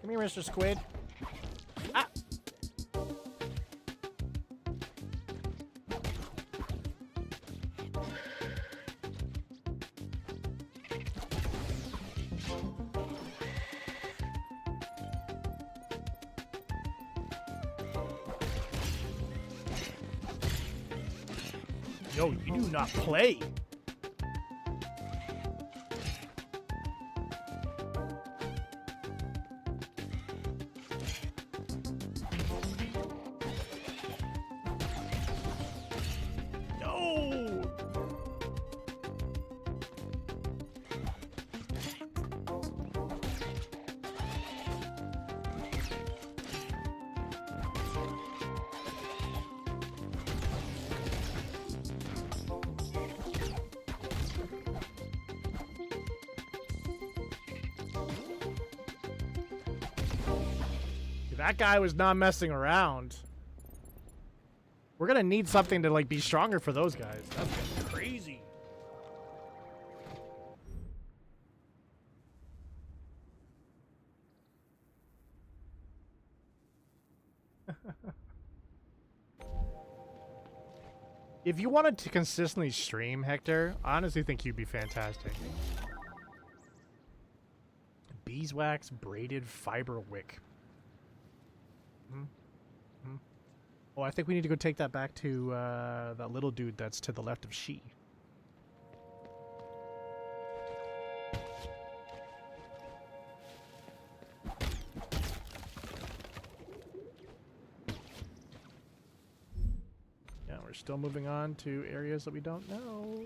Come here, Mr. Squid. Ah! Yo, you do not play. No. That guy was not messing around. We're gonna need something to like be stronger for those guys. That's getting crazy. If you wanted to consistently stream, Hector, I honestly think you'd be fantastic. Beeswax braided fiber wick. Oh, I think we need to go take that back to that little dude that's to the left of she. Yeah, we're still moving on to areas that we don't know.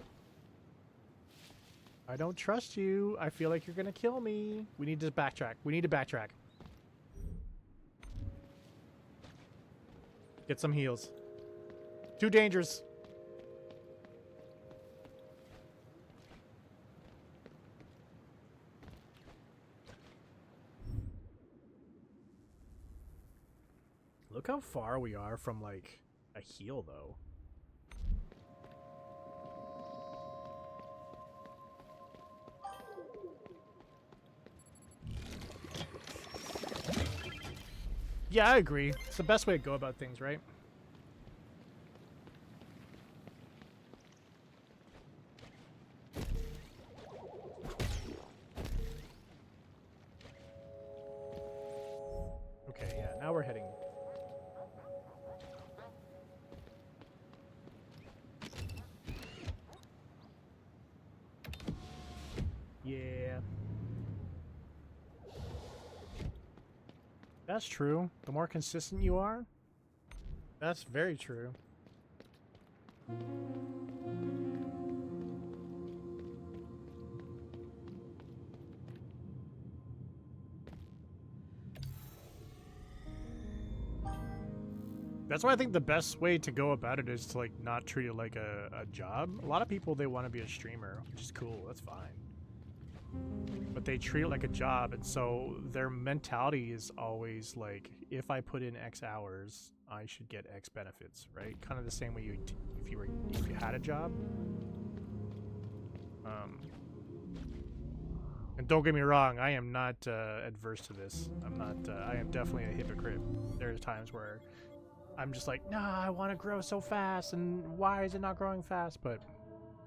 I don't trust you. I feel like you're gonna kill me. We need to backtrack. We need to backtrack. Get some heals. Too dangerous. Look how far we are from, like, a heal, though. Yeah, I agree. It's the best way to go about things, right? Okay, yeah, now we're heading. Yeah. That's true. The more consistent you are, that's very true. That's why I think the best way to go about it is to like not treat it like a job. A lot of people, they want to be a streamer, which is cool. That's fine. But they treat it like a job, and so their mentality is always like, if I put in X hours, I should get X benefits, right? Kind of the same way if you had a job. And don't get me wrong, I am not adverse to this. I am definitely a hypocrite. There's times where I'm just like, nah, I want to grow so fast, and why is it not growing fast? But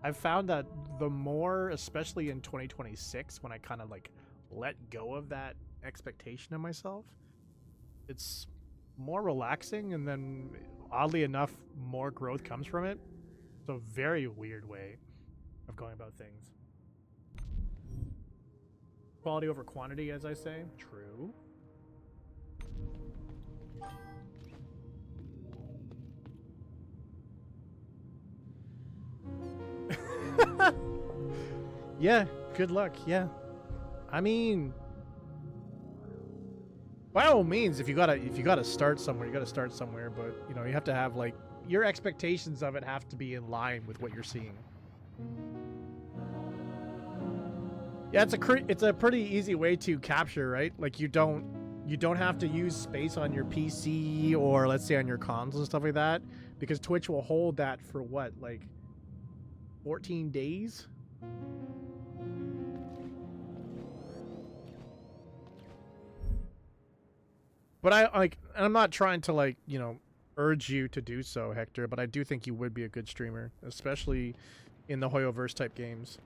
I've found that the more, especially in 2026, when I kind of like let go of that expectation of myself, it's more relaxing, and then oddly enough, more growth comes from it. It's a very weird way of going about things. Quality over quantity, as I say. True. Yeah, good luck. Yeah, I mean, by all means, if you gotta start somewhere, you gotta start somewhere. But you know, you have to have like your expectations of it have to be in line with what you're seeing. Yeah, it's a pretty easy way to capture, right? Like you don't have to use space on your PC or let's say on your console and stuff like that, because Twitch will hold that for what, like 14 days? But I like, and I'm not trying to like, you know, urge you to do so, Hector, but I do think you would be a good streamer, especially in the Hoyoverse type games.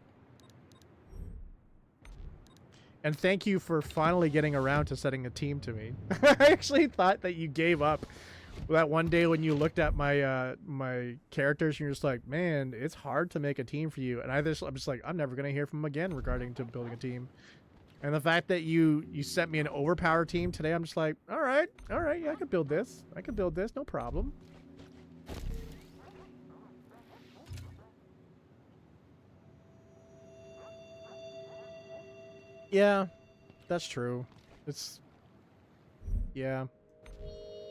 And thank you for finally getting around to setting a team to me. I actually thought that you gave up that one day when you looked at my my characters and you're just like, man, it's hard to make a team for you. And I'm just like, I'm never gonna hear from him again regarding to building a team. And the fact that you sent me an overpowered team today, I'm just like, all right, yeah, I could build this. I could build this, no problem. Yeah, that's true. It's, yeah.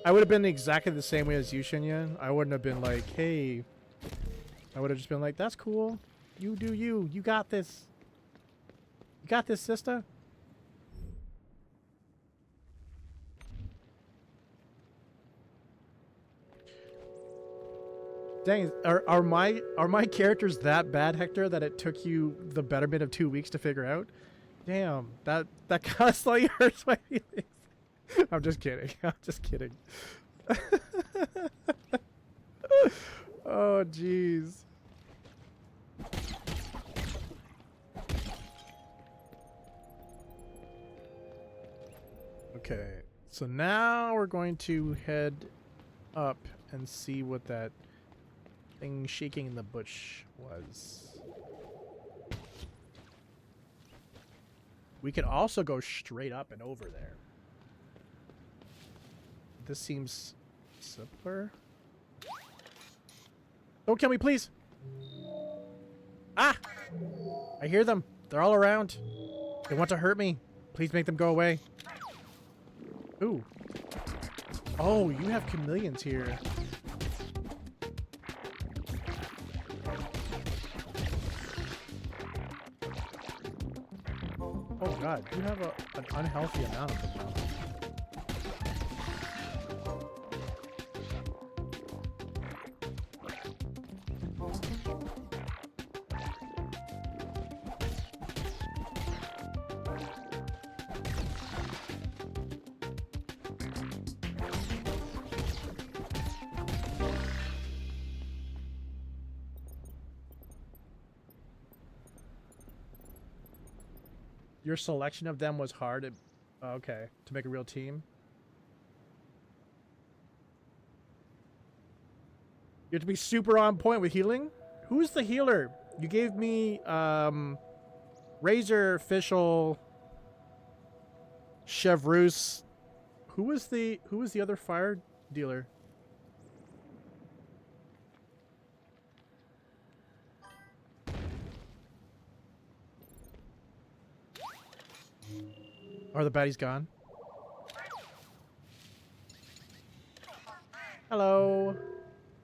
I would have been exactly the same way as you, Shinya. I wouldn't have been like, hey. I would have just been like, that's cool. You do you. You got this. You got this, sister. Dang, are my characters that bad, Hector, that it took you the betterment of 2 weeks to figure out? Damn, that kind of slightly hurts my feelings. I'm just kidding. I'm just kidding. Oh, jeez. Okay, so now we're going to head up and see what that thing shaking in the bush was. We could also go straight up and over there. This seems simpler. Don't kill me, please. Ah! I hear them. They're all around. They want to hurt me. Please make them go away. Ooh. Oh, you have chameleons here. Oh god, you have an unhealthy amount of them now. Your selection of them was hard. Okay, to make a real team. You have to be super on point with healing. Who's the healer? You gave me Razor, Fischl, Chevreuse. Who was the other fire dealer? Are the baddies gone? Hello.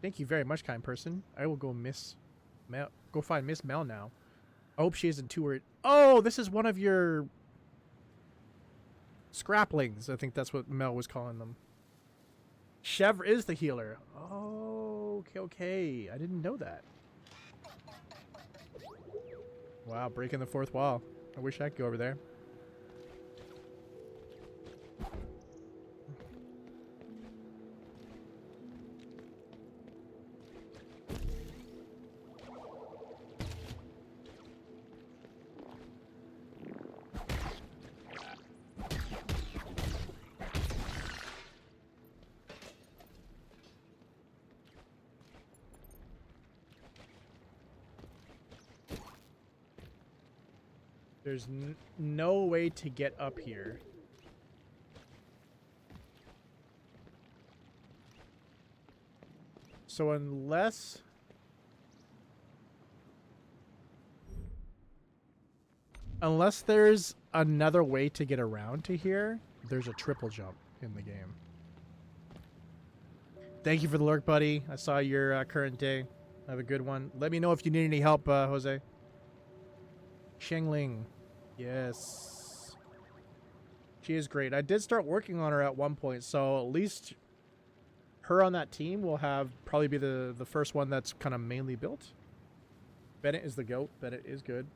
Thank you very much, kind person. I will go go find Miss Mel now. I hope she isn't too worried. Oh, this is one of your scraplings. I think that's what Mel was calling them. Chev is the healer. Oh, okay. I didn't know that. Wow, breaking the fourth wall. I wish I could go over there. There's no way to get up here. So unless there's another way to get around to here, there's a triple jump in the game. Thank you for the lurk, buddy. I saw your current day. Have a good one. Let me know if you need any help, Jose. Shengling. Yes. She is great. I did start working on her at one point, so at least her on that team will probably be the first one that's kind of mainly built. Bennett is the GOAT. Bennett is good.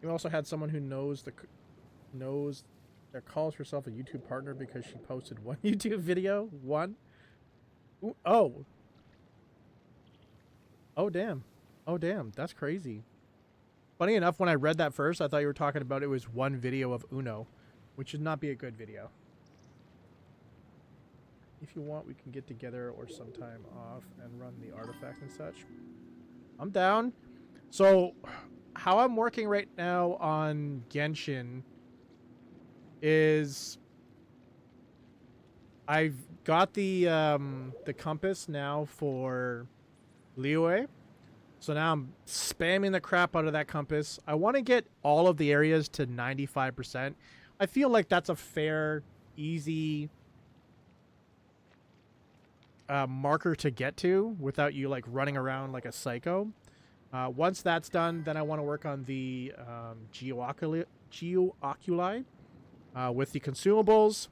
You also had someone who knows that calls herself a YouTube partner because she posted one YouTube video. One. Ooh, oh. Oh, damn. Oh, damn. That's crazy. Funny enough, when I read that first, I thought you were talking about it was one video of Uno, which should not be a good video. If you want, we can get together or sometime off and run the artifact and such. I'm down. So, how I'm working right now on Genshin is I've got the compass now for Liyue. So now I'm spamming the crap out of that compass. I want to get all of the areas to 95%. I feel like that's a fair, easy marker to get to without you like running around like a psycho. Once that's done, then I want to work on the geooculi with the consumables.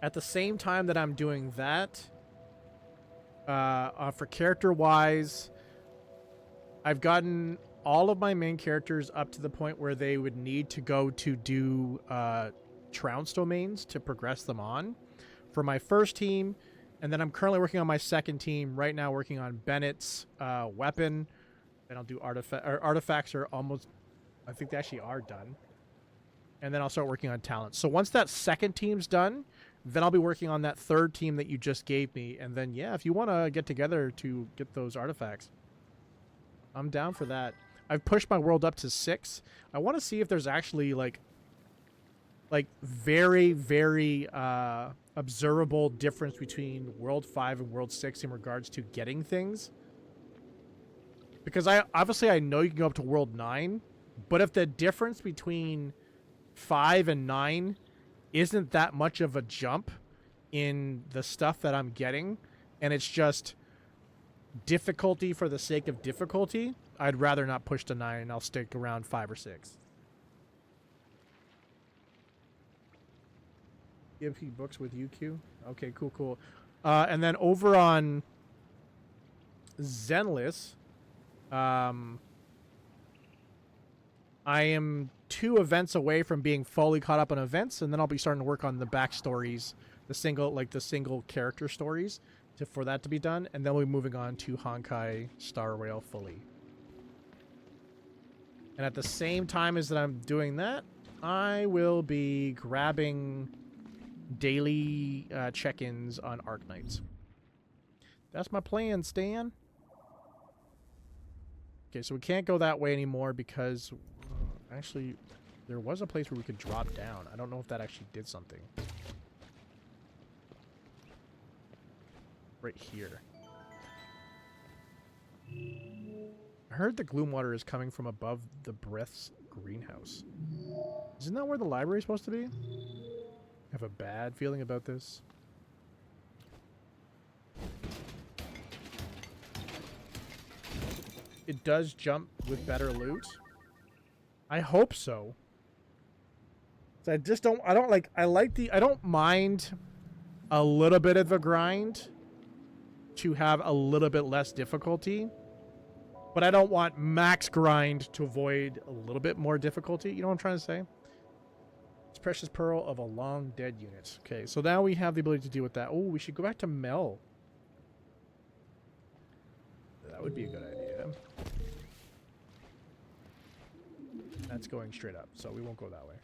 At the same time that I'm doing that, for character-wise, I've gotten all of my main characters up to the point where they would need to go to do trounce domains to progress them on for my first team. And then I'm currently working on my second team right now, working on Bennett's weapon. Then I'll do artifacts are almost, I think they actually are done. And then I'll start working on talents. So once that second team's done, then I'll be working on that third team that you just gave me. And then, yeah, if you want to get together to get those artifacts, I'm down for that. I've pushed my world up to 6. I want to see if there's actually like very, very observable difference between World 5 and World 6 in regards to getting things. Because I know you can go up to World 9, but if the difference between 5 and 9 isn't that much of a jump in the stuff that I'm getting, and it's just difficulty for the sake of difficulty, I'd rather not push to 9, and I'll stick around 5 or 6. EMP books with UQ. Okay, cool. And then over on Zenless, I am 2 events away from being fully caught up on events, and then I'll be starting to work on the backstories, the single character stories, for that to be done, and then we'll be moving on to Honkai Star Rail fully. And at the same time as that I'm doing that, I will be grabbing daily check-ins on Arknights. That's my plan, Stan. Okay, so we can't go that way anymore because actually there was a place where we could drop down. I don't know if that actually did something. Right here. I heard the gloom water is coming from above the Breath's greenhouse. Isn't that where the library is supposed to be? I have a bad feeling about this. It does jump with better loot. I hope so. So I don't mind a little bit of a grind to have a little bit less difficulty, but I don't want max grind to avoid a little bit more difficulty. You know what I'm trying to say? It's Precious Pearl of a long dead unit. Okay, so now we have the ability to deal with that. Oh, we should go back to Mel. That would be a good idea. That's going straight up, so we won't go that way.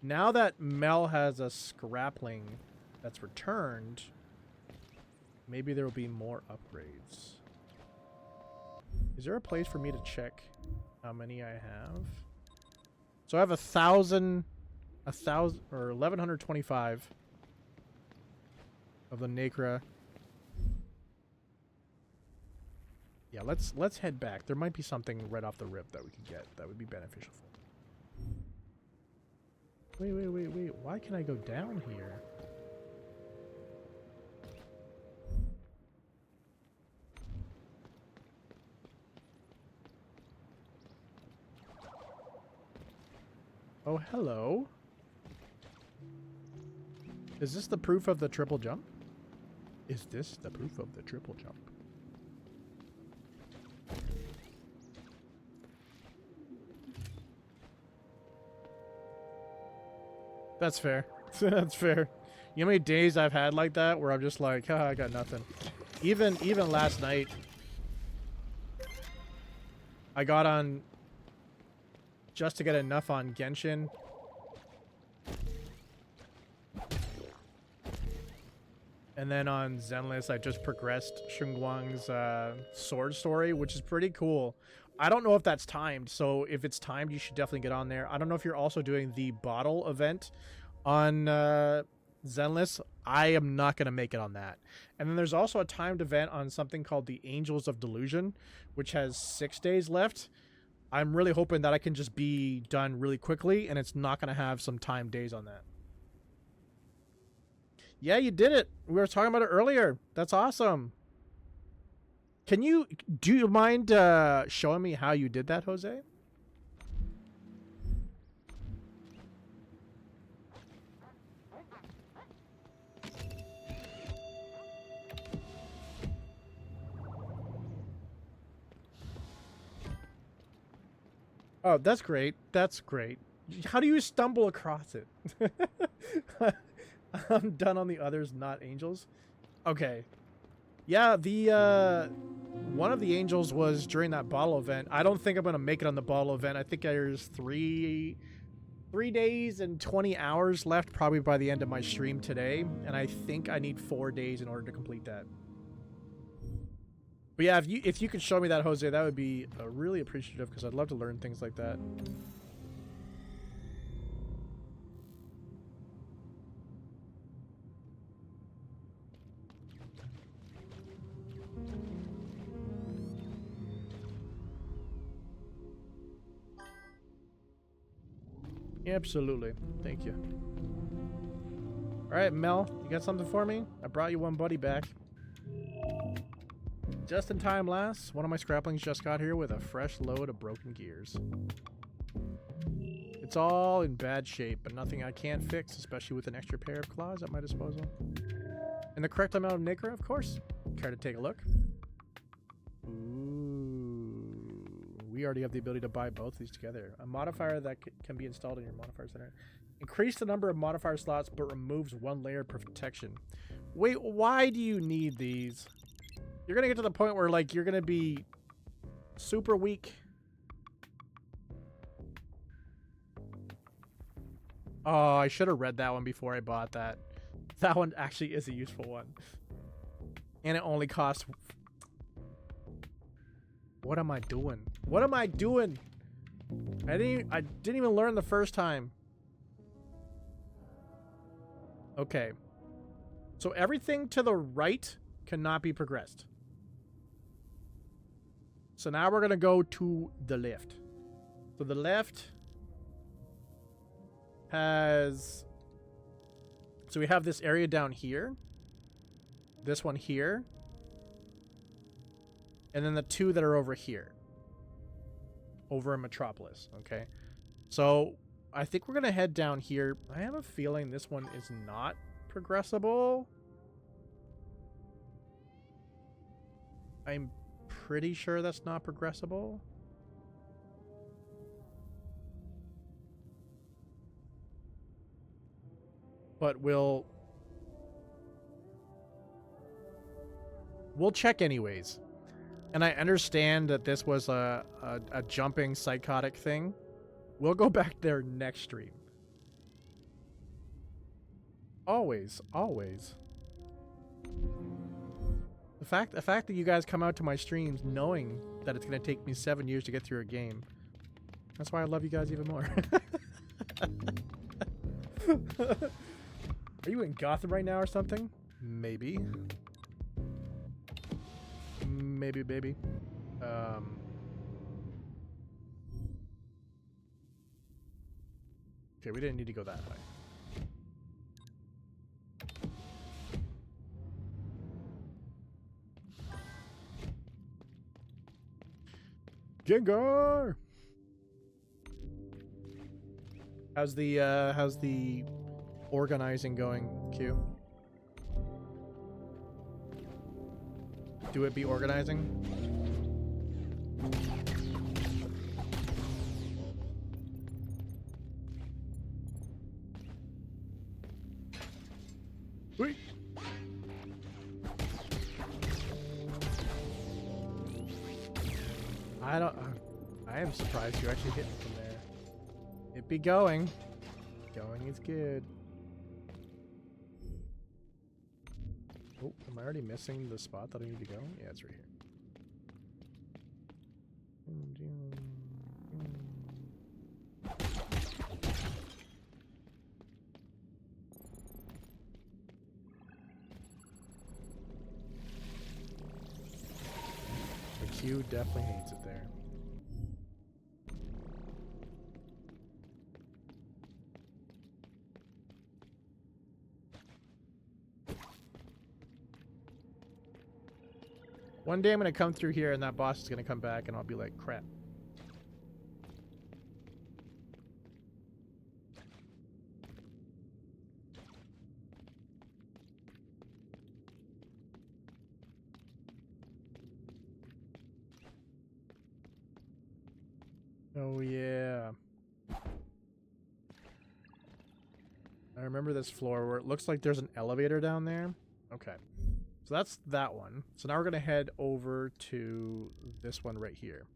Now that Mel has a scrapling that's returned, maybe there will be more upgrades. Is there a place for me to check how many I have? So I have 1,000 or 1,125 of the Nacra. Yeah, let's head back. There might be something right off the rip that we could get that would be beneficial. Wait. Why can I go down here? Oh, hello. Is this the proof of the triple jump? Is this the proof of the triple jump? That's fair. That's fair. You know how many days I've had like that where I'm just like, haha, I got nothing. Even last night, I got on just to get enough on Genshin. And then on Zenless, I just progressed Xingguang's sword story, which is pretty cool. I don't know if that's timed, so if it's timed, you should definitely get on there. I don't know if you're also doing the bottle event on Zenless. I am not going to make it on that. And then there's also a timed event on something called the Angels of Delusion, which has 6 days left. I'm really hoping that I can just be done really quickly, and it's not going to have some timed days on that. Yeah, you did it. We were talking about it earlier. That's awesome. Do you mind showing me how you did that, Jose? Oh, that's great. That's great. How do you stumble across it? I'm done on the others, not angels. Okay. Yeah, the one of the angels was during that bottle event. I don't think I'm gonna make it on the bottle event. I think there's 3 days and 20 hours left, probably by the end of my stream today, and I think I need 4 days in order to complete that. But yeah, if you could show me that, Jose, that would be really appreciative, because I'd love to learn things like that. Absolutely. Thank you. Alright, Mel, you got something for me? I brought you one buddy back. Just in time, lass. One of my scraplings just got here with a fresh load of broken gears. It's all in bad shape, but nothing I can't fix, especially with an extra pair of claws at my disposal. And the correct amount of nacre, of course. Care to take a look? Ooh. We already have the ability to buy both of these together. A modifier that can be installed in your modifier center. Increase the number of modifier slots, but removes 1 layer of protection. Wait, why do you need these? You're gonna get to the point where, like, you're gonna be super weak. Oh, I should have read that one before I bought that. That one actually is a useful one. And it only costs... What am I doing? What am I doing? I didn't even learn the first time. Okay. So everything to the right cannot be progressed. So now we're going to go to the left. So the left has... So we have this area down here. This one here. And then the 2 that are over here. Over in Metropolis, okay? So I think we're going to head down here. I have a feeling this one is not progressible. I'm pretty sure that's not progressible. But we'll check anyways. And I understand that this was a jumping psychotic thing. We'll go back there next stream. Always, always. The fact that you guys come out to my streams knowing that it's going to take me 7 years to get through a game. That's why I love you guys even more. Are you in Gotham right now or something? Maybe. Maybe, baby. Okay, we didn't need to go that way. Gengar! How's the organizing going, Q? Do it be organizing? Wait. I don't. I am surprised you actually hit me from there. It be going. Going is good. Oh, am I already missing the spot that I need to go? Yeah, it's right here. The Q definitely hates it there. One day I'm gonna come through here and that boss is gonna come back and I'll be like, crap. Oh yeah. I remember this floor where it looks like there's an elevator down there. Okay. So that's that one. So now we're going to head over to this one right here.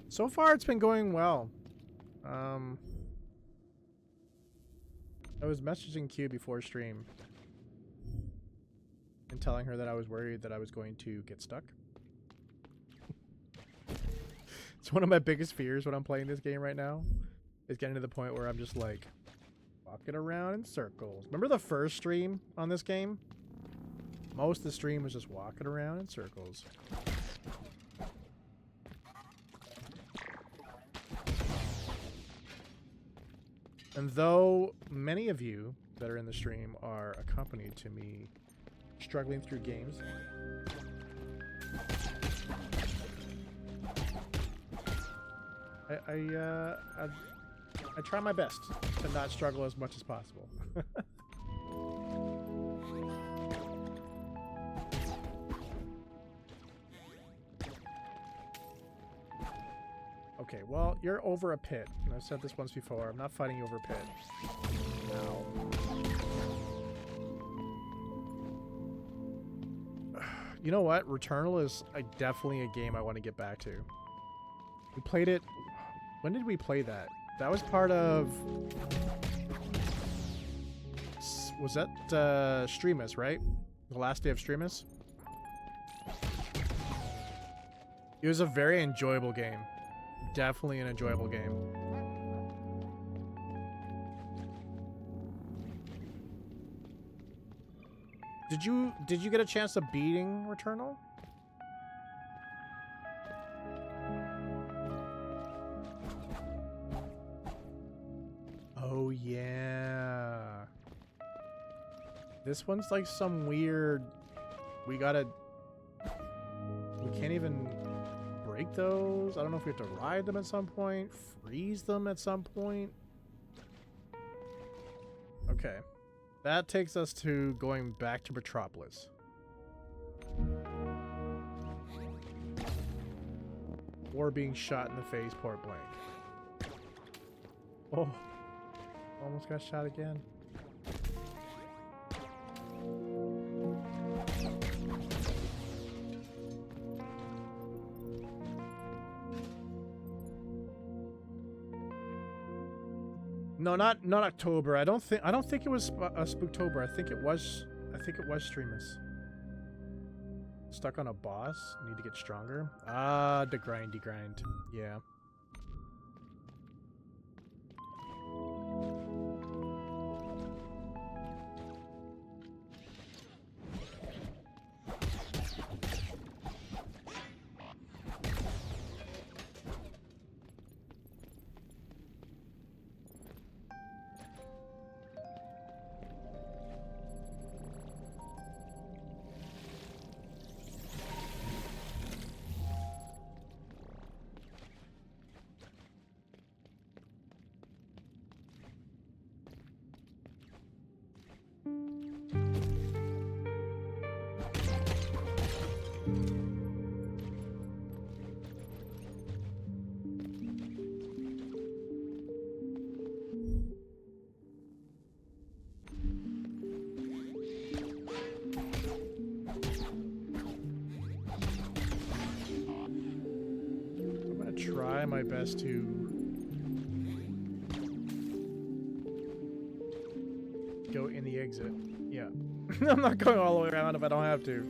So far it's been going well. I was messaging Q before stream and telling her that I was worried that I was going to get stuck. It's one of my biggest fears when I'm playing this game right now, is getting to the point where I'm just like walking around in circles. Remember the first stream on this game? Most of the stream was just walking around in circles. And though many of you that are in the stream are accompanied to me struggling through games, I try my best to not struggle as much as possible. Okay, well, you're over a pit. And I've said this once before. I'm not fighting you over a pit. No. You know what? Returnal is definitely a game I want to get back to. We played it... When did we play that? That was part of... Was that Streamus, right? The last day of Streamus? It was a very enjoyable game. Definitely an enjoyable game. Did you get a chance of beating Returnal? Oh yeah. This one's like some weird... We can't even break those. I don't know if we have to ride them at some point, freeze them at some point. Okay. That takes us to going back to Metropolis. Or being shot in the face point blank. Oh. Almost got shot again. No, not October. I don't think it was Spooktober. I think it was Streamus. Stuck on a boss. Need to get stronger. Ah, the grind. Yeah. try my best to go in the exit. Yeah. I'm not going all the way around if I don't have to.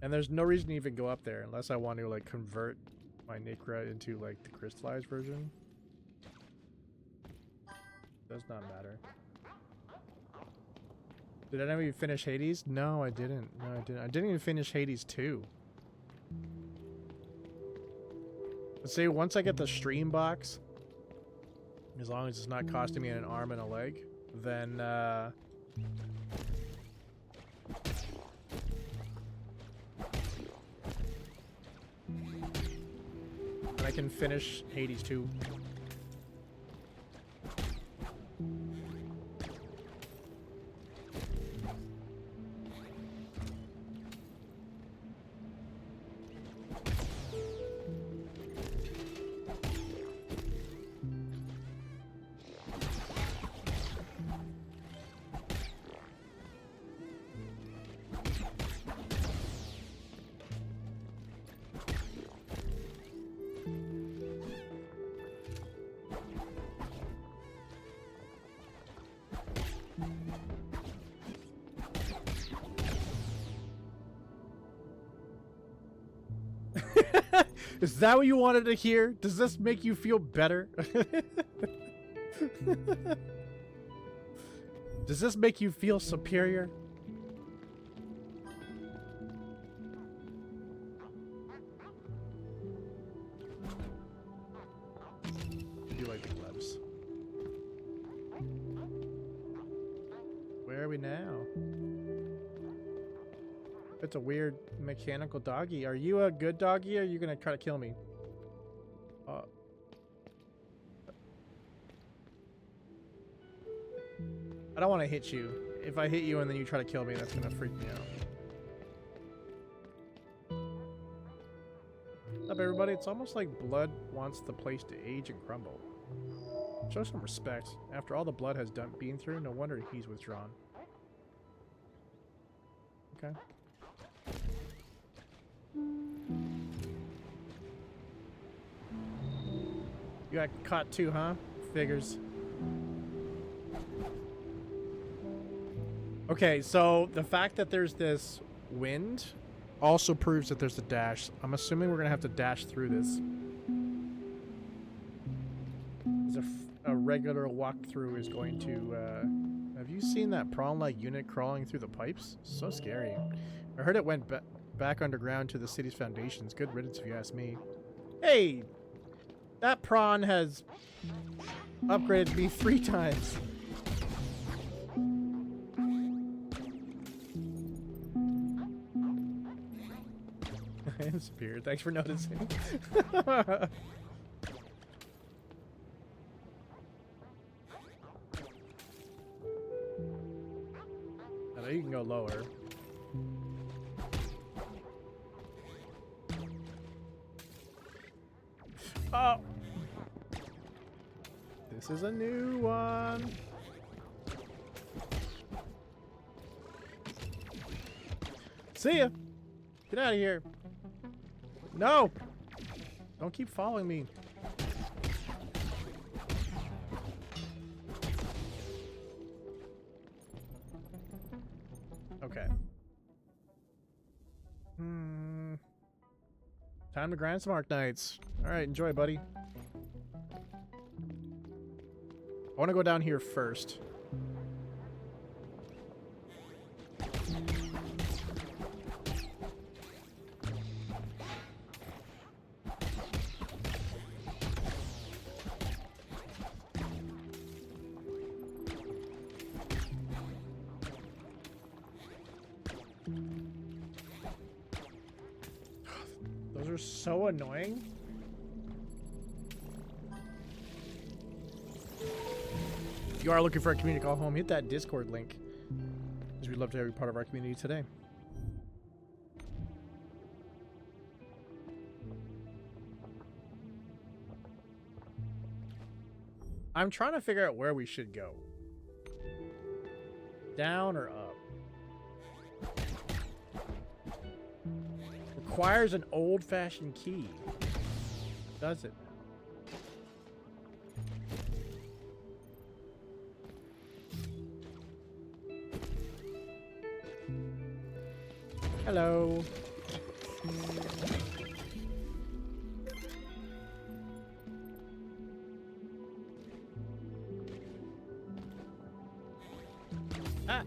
And there's no reason to even go up there unless I want to like convert my Necra into like the crystallized version. Does not matter. Did I ever even finish Hades? No, I didn't. No, I didn't. I didn't even finish Hades 2. Let's say once I get the stream box, as long as it's not costing me an arm and a leg, then I can finish Hades 2. Is that what you wanted to hear? Does this make you feel better? Does this make you feel superior? I do like the gloves. Where are we now? It's a weird mechanical doggy. Are you a good doggy or are you gonna try to kill me? I don't want to hit you. If I hit you and then you try to kill me, that's gonna freak me out. What's up, everybody? It's almost like blood wants the place to age and crumble. Show some respect. After all the blood has been through, no wonder he's withdrawn. Okay. You got caught too, huh? Figures. Okay, so the fact that there's this wind also proves that there's a dash. I'm assuming we're gonna have to dash through this. There's a regular walkthrough is going to, have you seen that prawn-like unit crawling through the pipes? So scary. I heard it went back underground to the city's foundations. Good riddance if you ask me. Hey! That prawn has upgraded me 3 times. I am superior. Thanks for noticing. I know you can go lower. Oh! This is a new one. See ya! Get out of here. No! Don't keep following me. Okay. Time to grind some Arknights. Alright, enjoy, buddy. I want to go down here first. Those are so annoying. If you are looking for a community call home, hit that Discord link, because we'd love to have you part of our community today. I'm trying to figure out where we should go. Down or up? We're requires an old-fashioned key. Does it? Hello. Ah.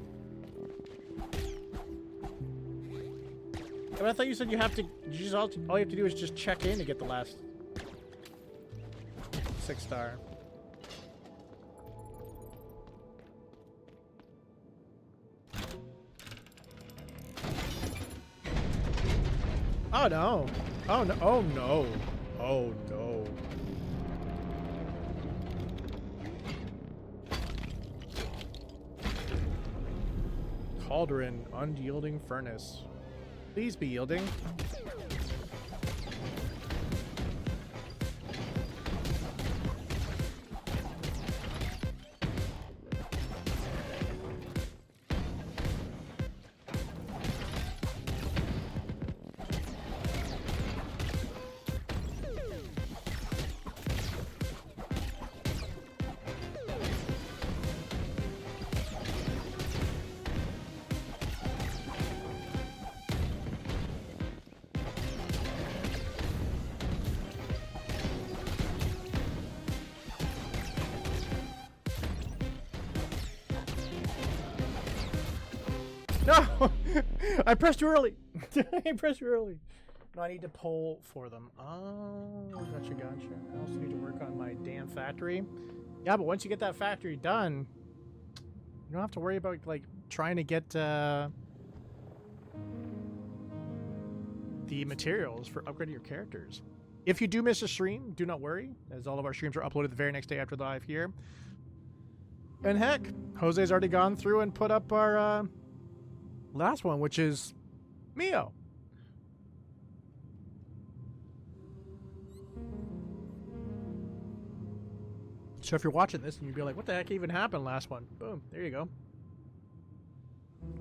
But I thought you said you have to. You just all you have to do is just check in to get the last 6-star. Oh no! Oh no! Oh no! Oh no! Cauldron, unyielding furnace. Please be yielding. No! I pressed too early! I pressed too early. No, I need to pull for them. Oh, gotcha, gotcha. I also need to work on my damn factory. Yeah, but once you get that factory done, you don't have to worry about, like, trying to get, the materials for upgrading your characters. If you do miss a stream, do not worry, as all of our streams are uploaded the very next day after live here. And heck, Jose's already gone through and put up our, last one, which is MIO. So if you're watching this and you'd be like, what the heck even happened last one? Boom, there you go.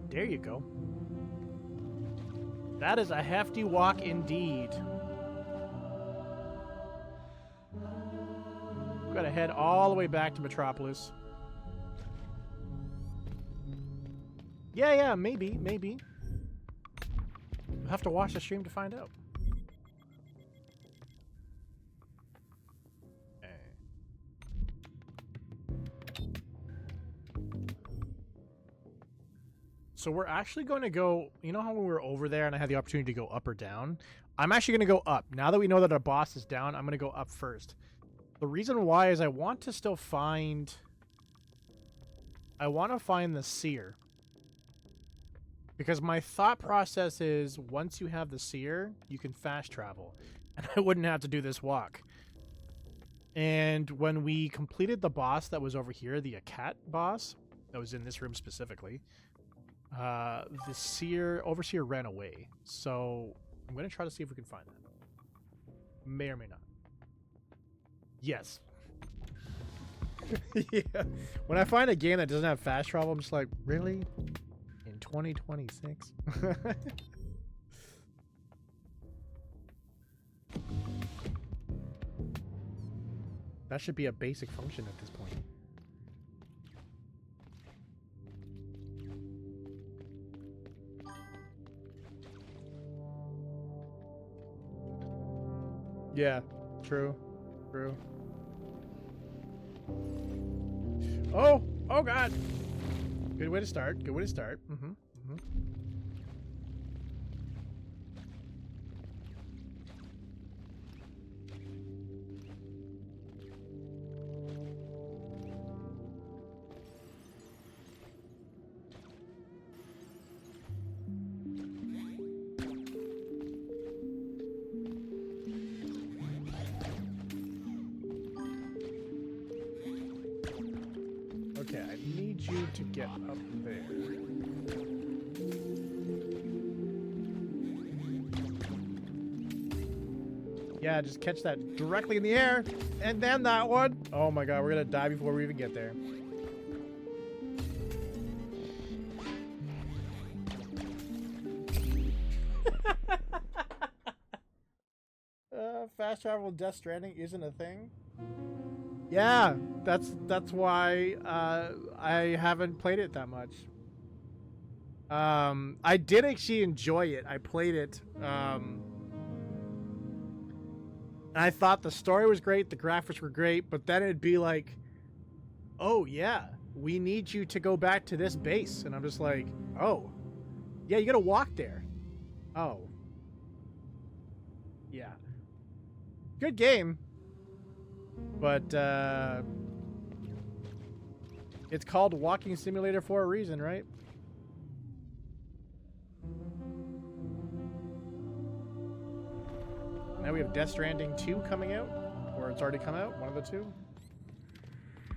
There you go. That is a hefty walk indeed. We've got to head all the way back to Metropolis. Yeah, maybe. We'll have to watch the stream to find out. So we're actually going to go, you know how when we were over there and I had the opportunity to go up or down? I'm actually going to go up. Now that we know that our boss is down, I'm going to go up first. The reason why is I want to still find... I want to find the seer. Because my thought process is, once you have the seer, you can fast travel. And I wouldn't have to do this walk. And when we completed the boss that was over here, the Akat boss, that was in this room specifically, the overseer ran away. So I'm going to try to see if we can find that. May or may not. Yes. Yeah. When I find a game that doesn't have fast travel, I'm just like, really? 2026. That should be a basic function at this point. Yeah, true. Oh god. Good way to start. Okay, I need you to get up there. Yeah, just catch that directly in the air. And then that one. Oh my god, we're gonna die before we even get there. fast travel in Death Stranding isn't a thing? Yeah, that's why I haven't played it that much. I did actually enjoy it. I played it. And I thought the story was great, the graphics were great, but then it'd be like, oh yeah, we need you to go back to this base. And I'm just like, oh, yeah, you gotta walk there. Oh. Yeah. Good game. But, it's called Walking Simulator for a reason, right? Now we have Death Stranding 2 coming out. Or it's already come out, one of the two.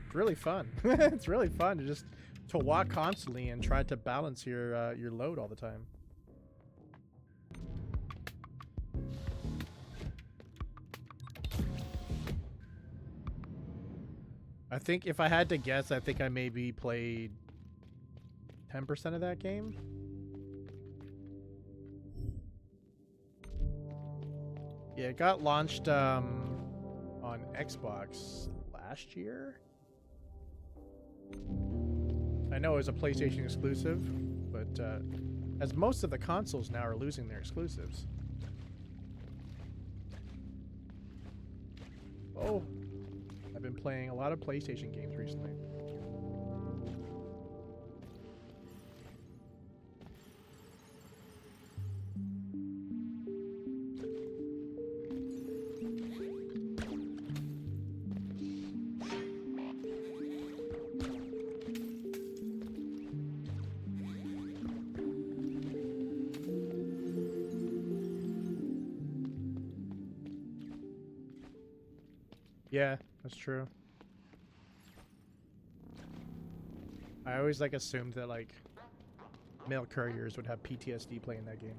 It's really fun. It's really fun to just to walk constantly and try to balance your load all the time. I think if I had to guess, I think I maybe played 10% of that game. Yeah, it got launched on Xbox last year. I know it was a PlayStation exclusive, but as most of the consoles now are losing their exclusives. Oh, I've been playing a lot of PlayStation games recently. Yeah, that's true. I always like assumed that like mail couriers would have PTSD playing that game.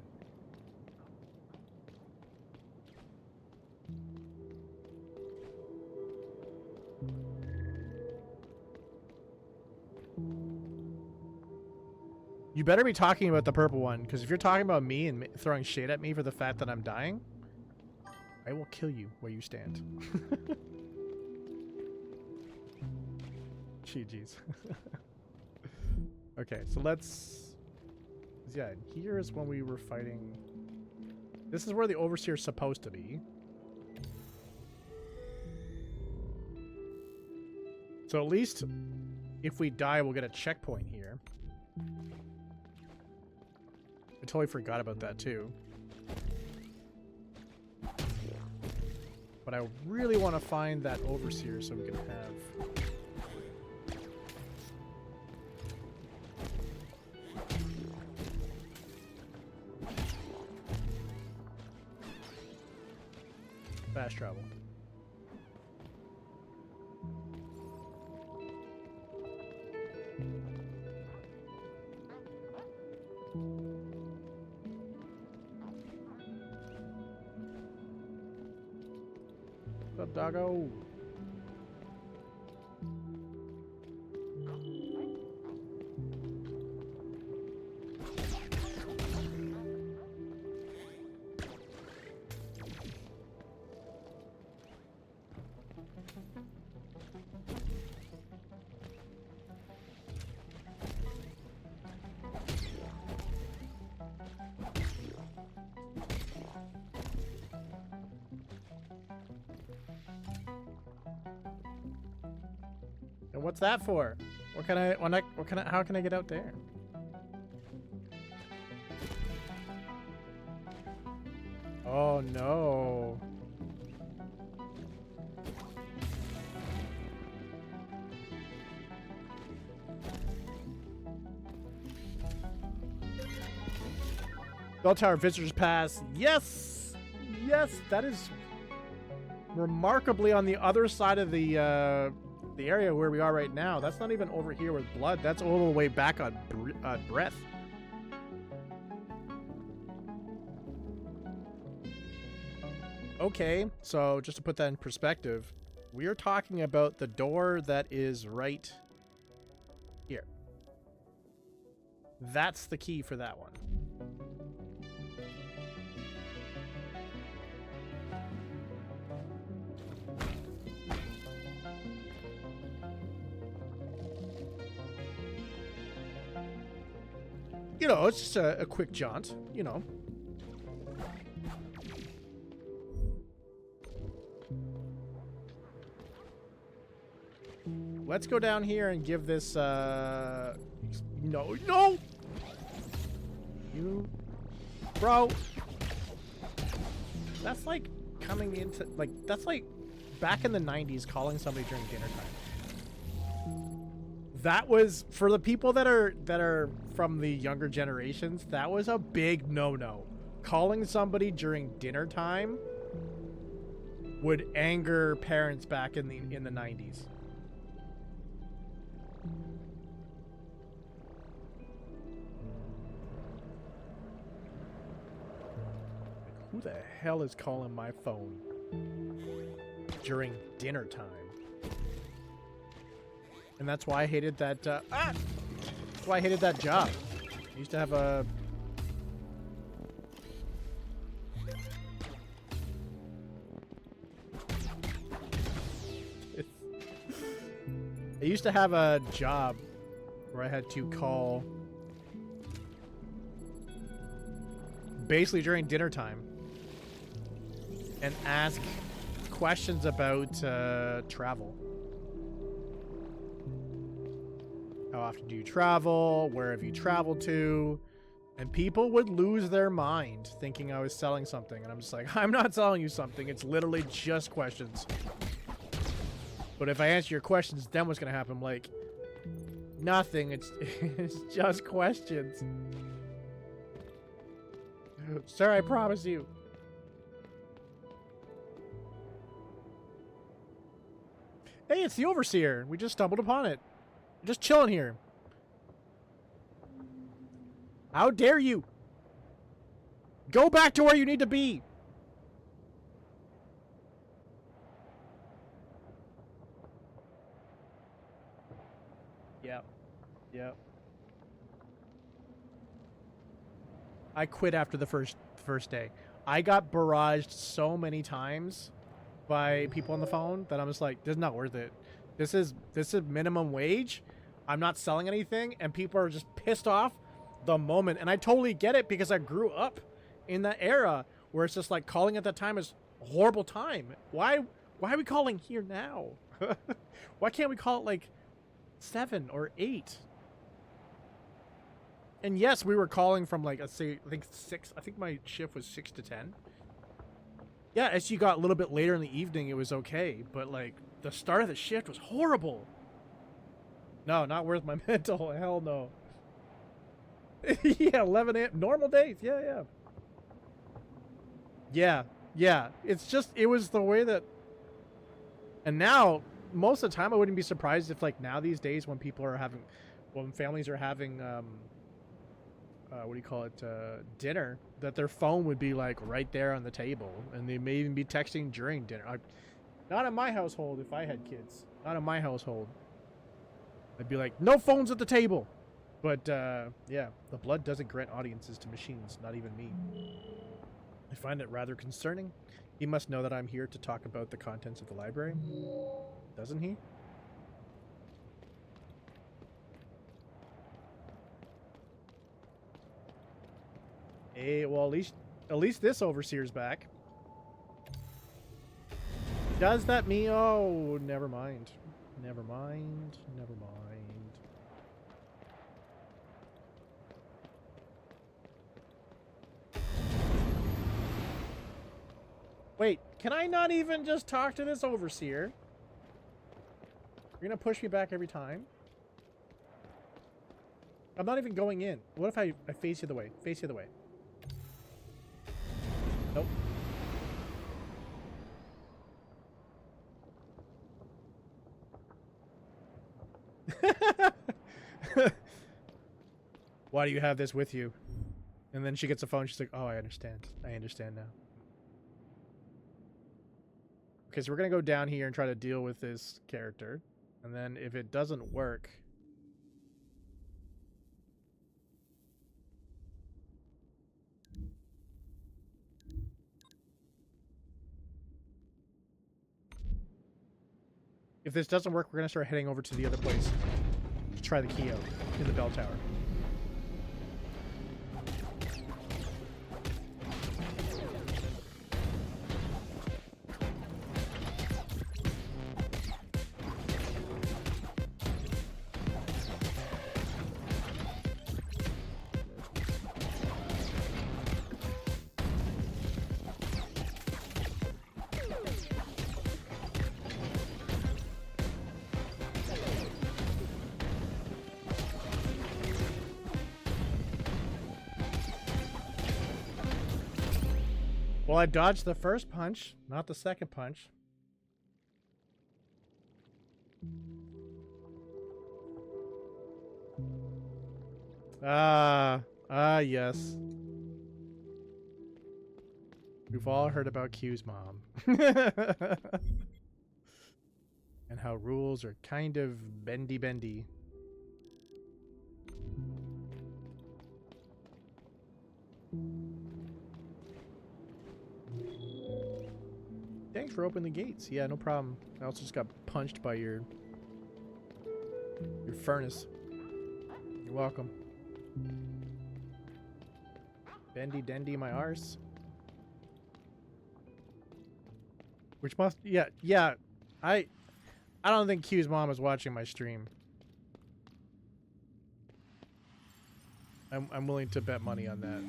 You better be talking about the purple one, because if you're talking about me and throwing shade at me for the fact that I'm dying, I will kill you where you stand. GG's. Okay, so let's... Yeah, here is when we were fighting... This is where the Overseer's supposed to be. So at least if we die, we'll get a checkpoint here. I totally forgot about that too. But I really want to find that Overseer so we can have... fast travel. What's up, doggo? And what's that for? What can I, how can I get out there? Oh no. Bell Tower Visitors Pass. Yes! Yes, that is remarkably on the other side of the area where we are right now. That's not even over here with blood. That's all the way back on breath. Okay, so just to put that in perspective, we are talking about the door that is right here. That's the key for that one. You know, it's just a quick jaunt, you know. Let's go down here and give this, no, no! You, bro. That's like coming into, like, that's like back in the 90s calling somebody during dinner time. That was, for the people that are from the younger generations, that was a big no-no. Calling somebody during dinner time would anger parents back in the 90s. Who the hell is calling my phone during dinner time? And that's why I hated that, that's why I hated that job. I used to have a... I used to have a job where I had to call basically during dinner time and ask questions about travel. How often do you travel? Where have you traveled to? And people would lose their mind thinking I was selling something. And I'm just like, I'm not selling you something. It's literally just questions. But if I answer your questions, then what's going to happen? I'm like, nothing. It's just questions. Sir, I promise you. Hey, it's the Overseer. We just stumbled upon it. Just chilling here. How dare you? Go back to where you need to be. Yep. Yep. I quit after the first day. I got barraged so many times by people on the phone that I'm just like, this is not worth it. This is minimum wage. I'm not selling anything, and people are just pissed off the moment. And I totally get it because I grew up in that era where it's just like calling at that time is a horrible time. Why are we calling here now? Why can't we call it like 7 or 8? And yes, we were calling from like, let's say, I think 6. I think my shift was 6 to 10. Yeah, as you got a little bit later in the evening, it was okay. But like, the start of the shift was horrible. No, not worth my mental. Hell no. Yeah, 11 a.m. Normal days. Yeah, yeah. Yeah, yeah. It's just, it was the way that... And now, most of the time, I wouldn't be surprised if like now these days when people are having... When families are having... what do you call it? Dinner, that their phone would be like right there on the table. And they may even be texting during dinner. Not in my household if I had kids. Not in my household. I'd be like, no phones at the table. But, yeah, the blood doesn't grant audiences to machines, not even me. I find it rather concerning. He must know that I'm here to talk about the contents of the library. Doesn't he? Hey, well, at least this Overseer's back. Does that mean... Oh, never mind. Never mind. Never mind. Wait, can I not even just talk to this Overseer? You're gonna push me back every time? I'm not even going in. What if I face you the way? Face you the way. Nope. Why do you have this with you? And then she gets a phone. She's like, oh, I understand. I understand now. Okay, so we're going to go down here and try to deal with this character. And then if it doesn't work... If this doesn't work, we're going to start heading over to the other place to try the key out in the bell tower. Well, I dodged the first punch, not the second punch. Yes. We've all heard about Q's mom. And how rules are kind of bendy. Thanks for opening the gates. Yeah, no problem. I also just got punched by your furnace. You're welcome. Bendy dendy my arse. Which must, yeah. I don't think Q's mom is watching my stream. I'm willing to bet money on that.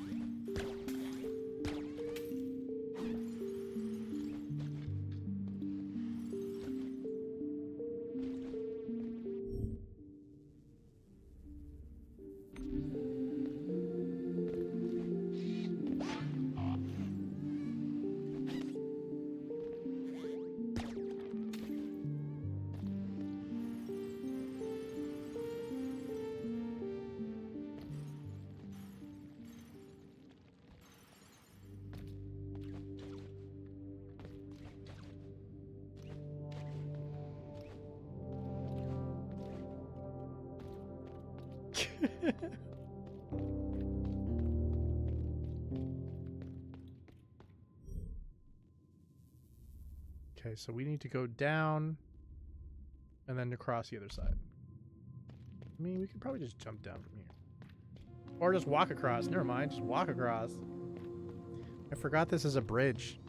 Okay, so we need to go down and then across the other side. I mean, we could probably just jump down from here. Or just walk across. Never mind, just walk across. I forgot this is a bridge.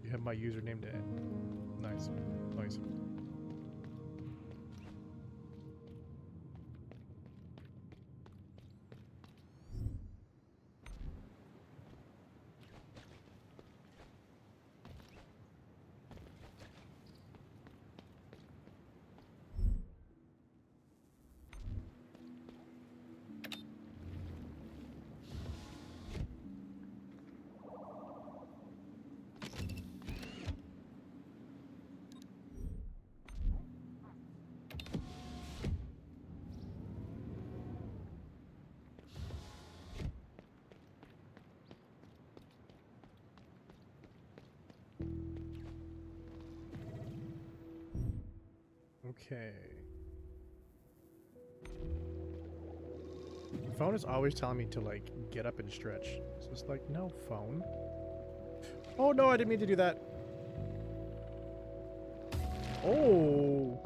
You have my username to it. Nice. Nice. Okay. The phone is always telling me to, like, get up and stretch. So it's like, no, phone. Oh, no, I didn't mean to do that. Oh.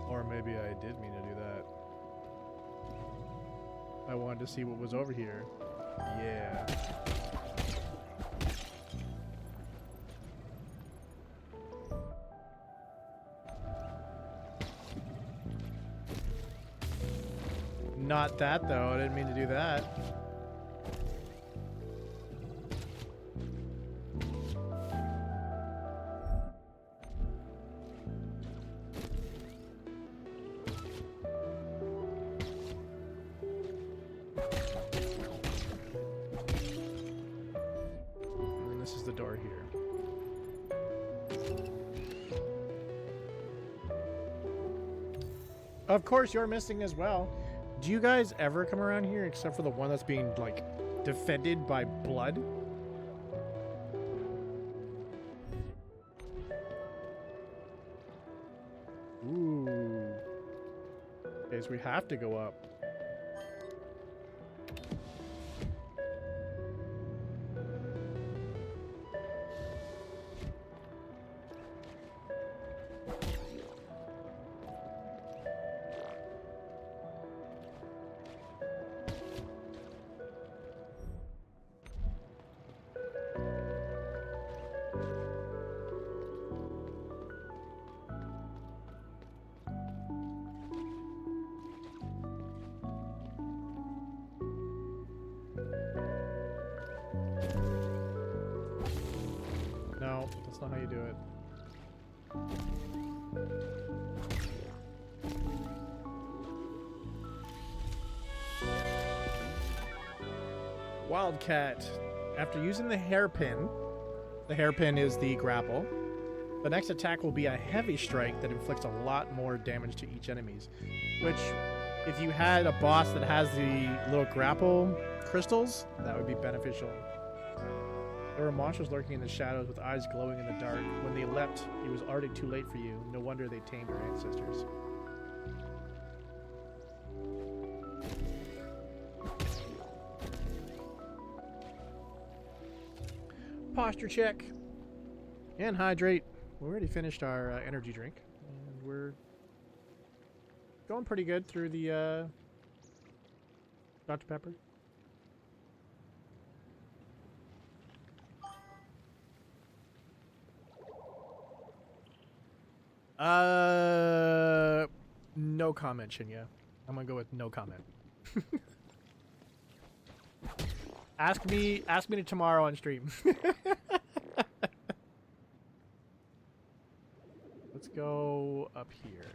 Or maybe I did mean to do that. I wanted to see what was over here. Yeah. Not that, though. I didn't mean to do that. And this is the door here. Of course, you're missing as well. Do you guys ever come around here except for the one that's being, like, defended by blood? Ooh. Okay, so we have to go up. No, that's not how you do it. Wildcat. After using the hairpin is the grapple. The next attack will be a heavy strike that inflicts a lot more damage to each enemies. Which, if you had a boss that has the little grapple crystals, that would be beneficial. There were monsters lurking in the shadows with eyes glowing in the dark. When they leapt, it was already too late for you. No wonder they tamed your ancestors. Posture check. And hydrate. We already finished our energy drink. And we're going pretty good through the Dr. Pepper. No comment, Shinya. I'm gonna go with no comment. Ask me tomorrow on stream. Let's go up here.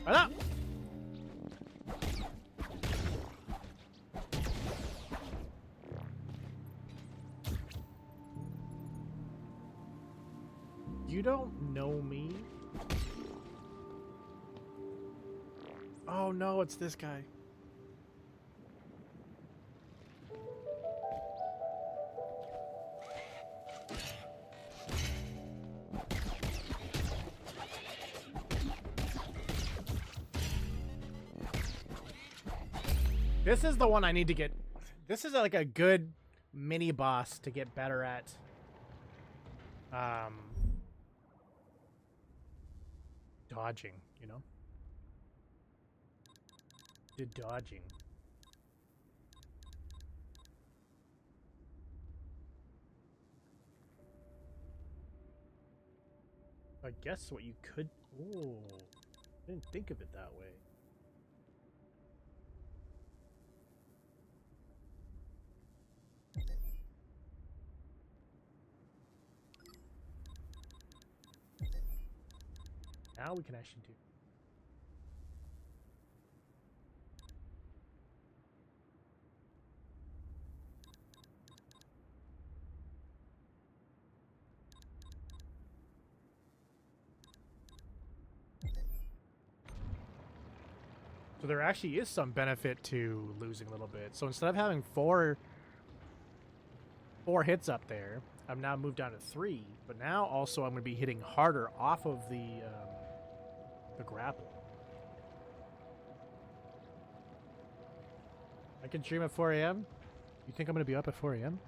Right up. You don't know me? Oh no, it's this guy. This is the one I need to get. This is like a good mini boss to get better at. Dodging, you know? The dodging. I guess what you could... Oh, I didn't think of it that way. Now we can actually do. So there actually is some benefit to losing a little bit. So instead of having four hits up there, I've now moved down to 3. But now also I'm going to be hitting harder off of the grapple. I can stream at 4 a.m. You think I'm going to be up at 4 a.m.?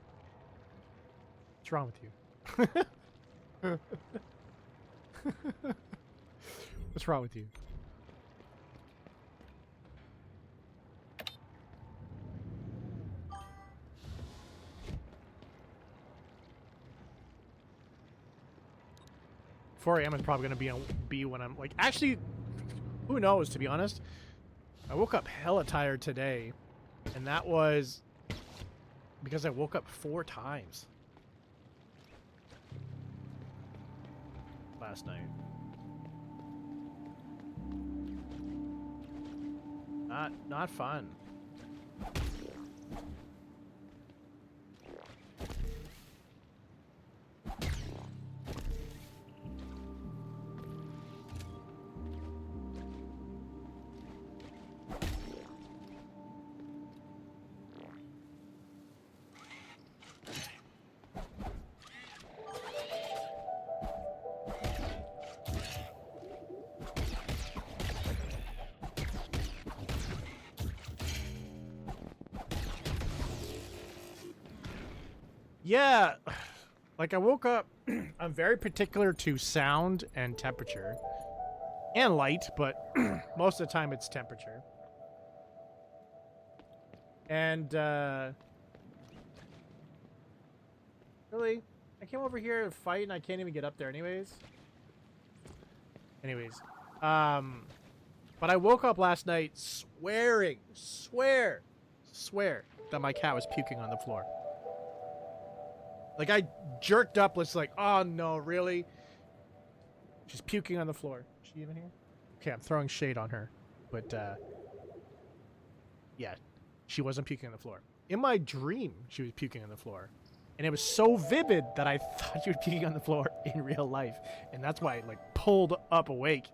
What's wrong with you? What's wrong with you? Four a.m. is probably going to be when I'm like, actually, who knows, to be honest. I woke up hella tired today, and that was because I woke up 4 times last night. Not fun. Yeah, like I woke up, I'm very particular to sound and temperature. And light, but most of the time it's temperature. And, really? I came over here to fight and I can't even get up there anyways. But I woke up last night swear that my cat was puking on the floor. Like, I jerked up, it's like, oh no, really? She's puking on the floor. Is she even here? Okay, I'm throwing shade on her. But, yeah, she wasn't puking on the floor. In my dream, she was puking on the floor. And it was so vivid that I thought she was puking on the floor in real life. And that's why I, like, pulled up awake.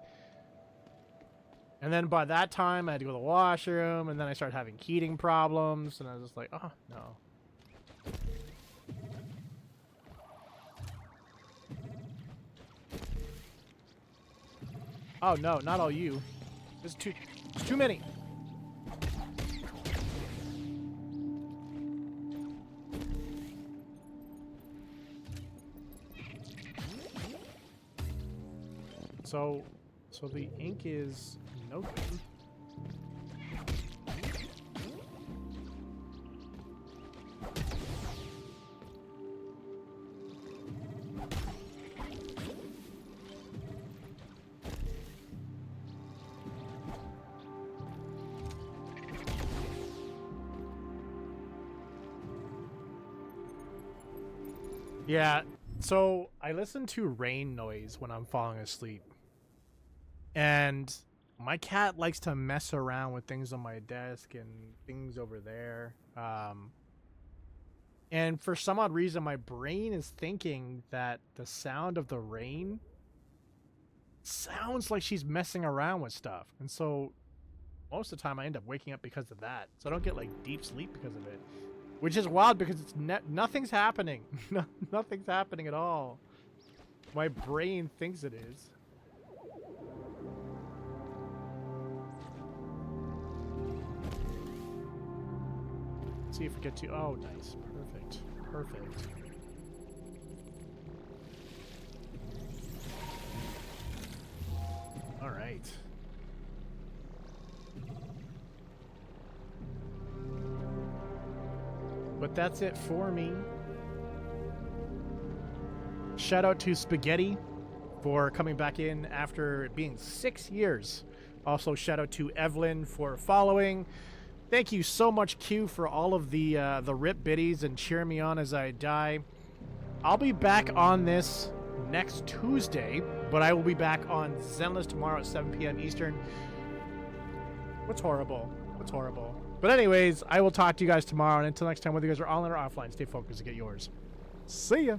And then by that time, I had to go to the washroom. And then I started having heating problems. And I was just like, oh, no. Oh, no, not all you. There's too many. So the ink is no good. Yeah, so I listen to rain noise when I'm falling asleep. And my cat likes to mess around with things on my desk and things over there. And for some odd reason, my brain is thinking that the sound of the rain sounds like she's messing around with stuff. And so most of the time I end up waking up because of that. So I don't get like deep sleep because of it. Which is wild because it's nothing's happening. Nothing's happening at all. My brain thinks it is. See if we get to... Oh, nice. Perfect. Perfect. All right. But that's it for me. Shout out to Spaghetti for coming back in after it being 6 years. Also, shout out to Evelyn for following. Thank you so much, Q, for all of the rip biddies and cheering me on as I die. I'll be back on this next Tuesday, but I will be back on Zenless tomorrow at 7 p.m. Eastern. What's horrible? What's horrible? But anyways, I will talk to you guys tomorrow, and until next time, whether you guys are online or offline, stay focused to get yours. See ya!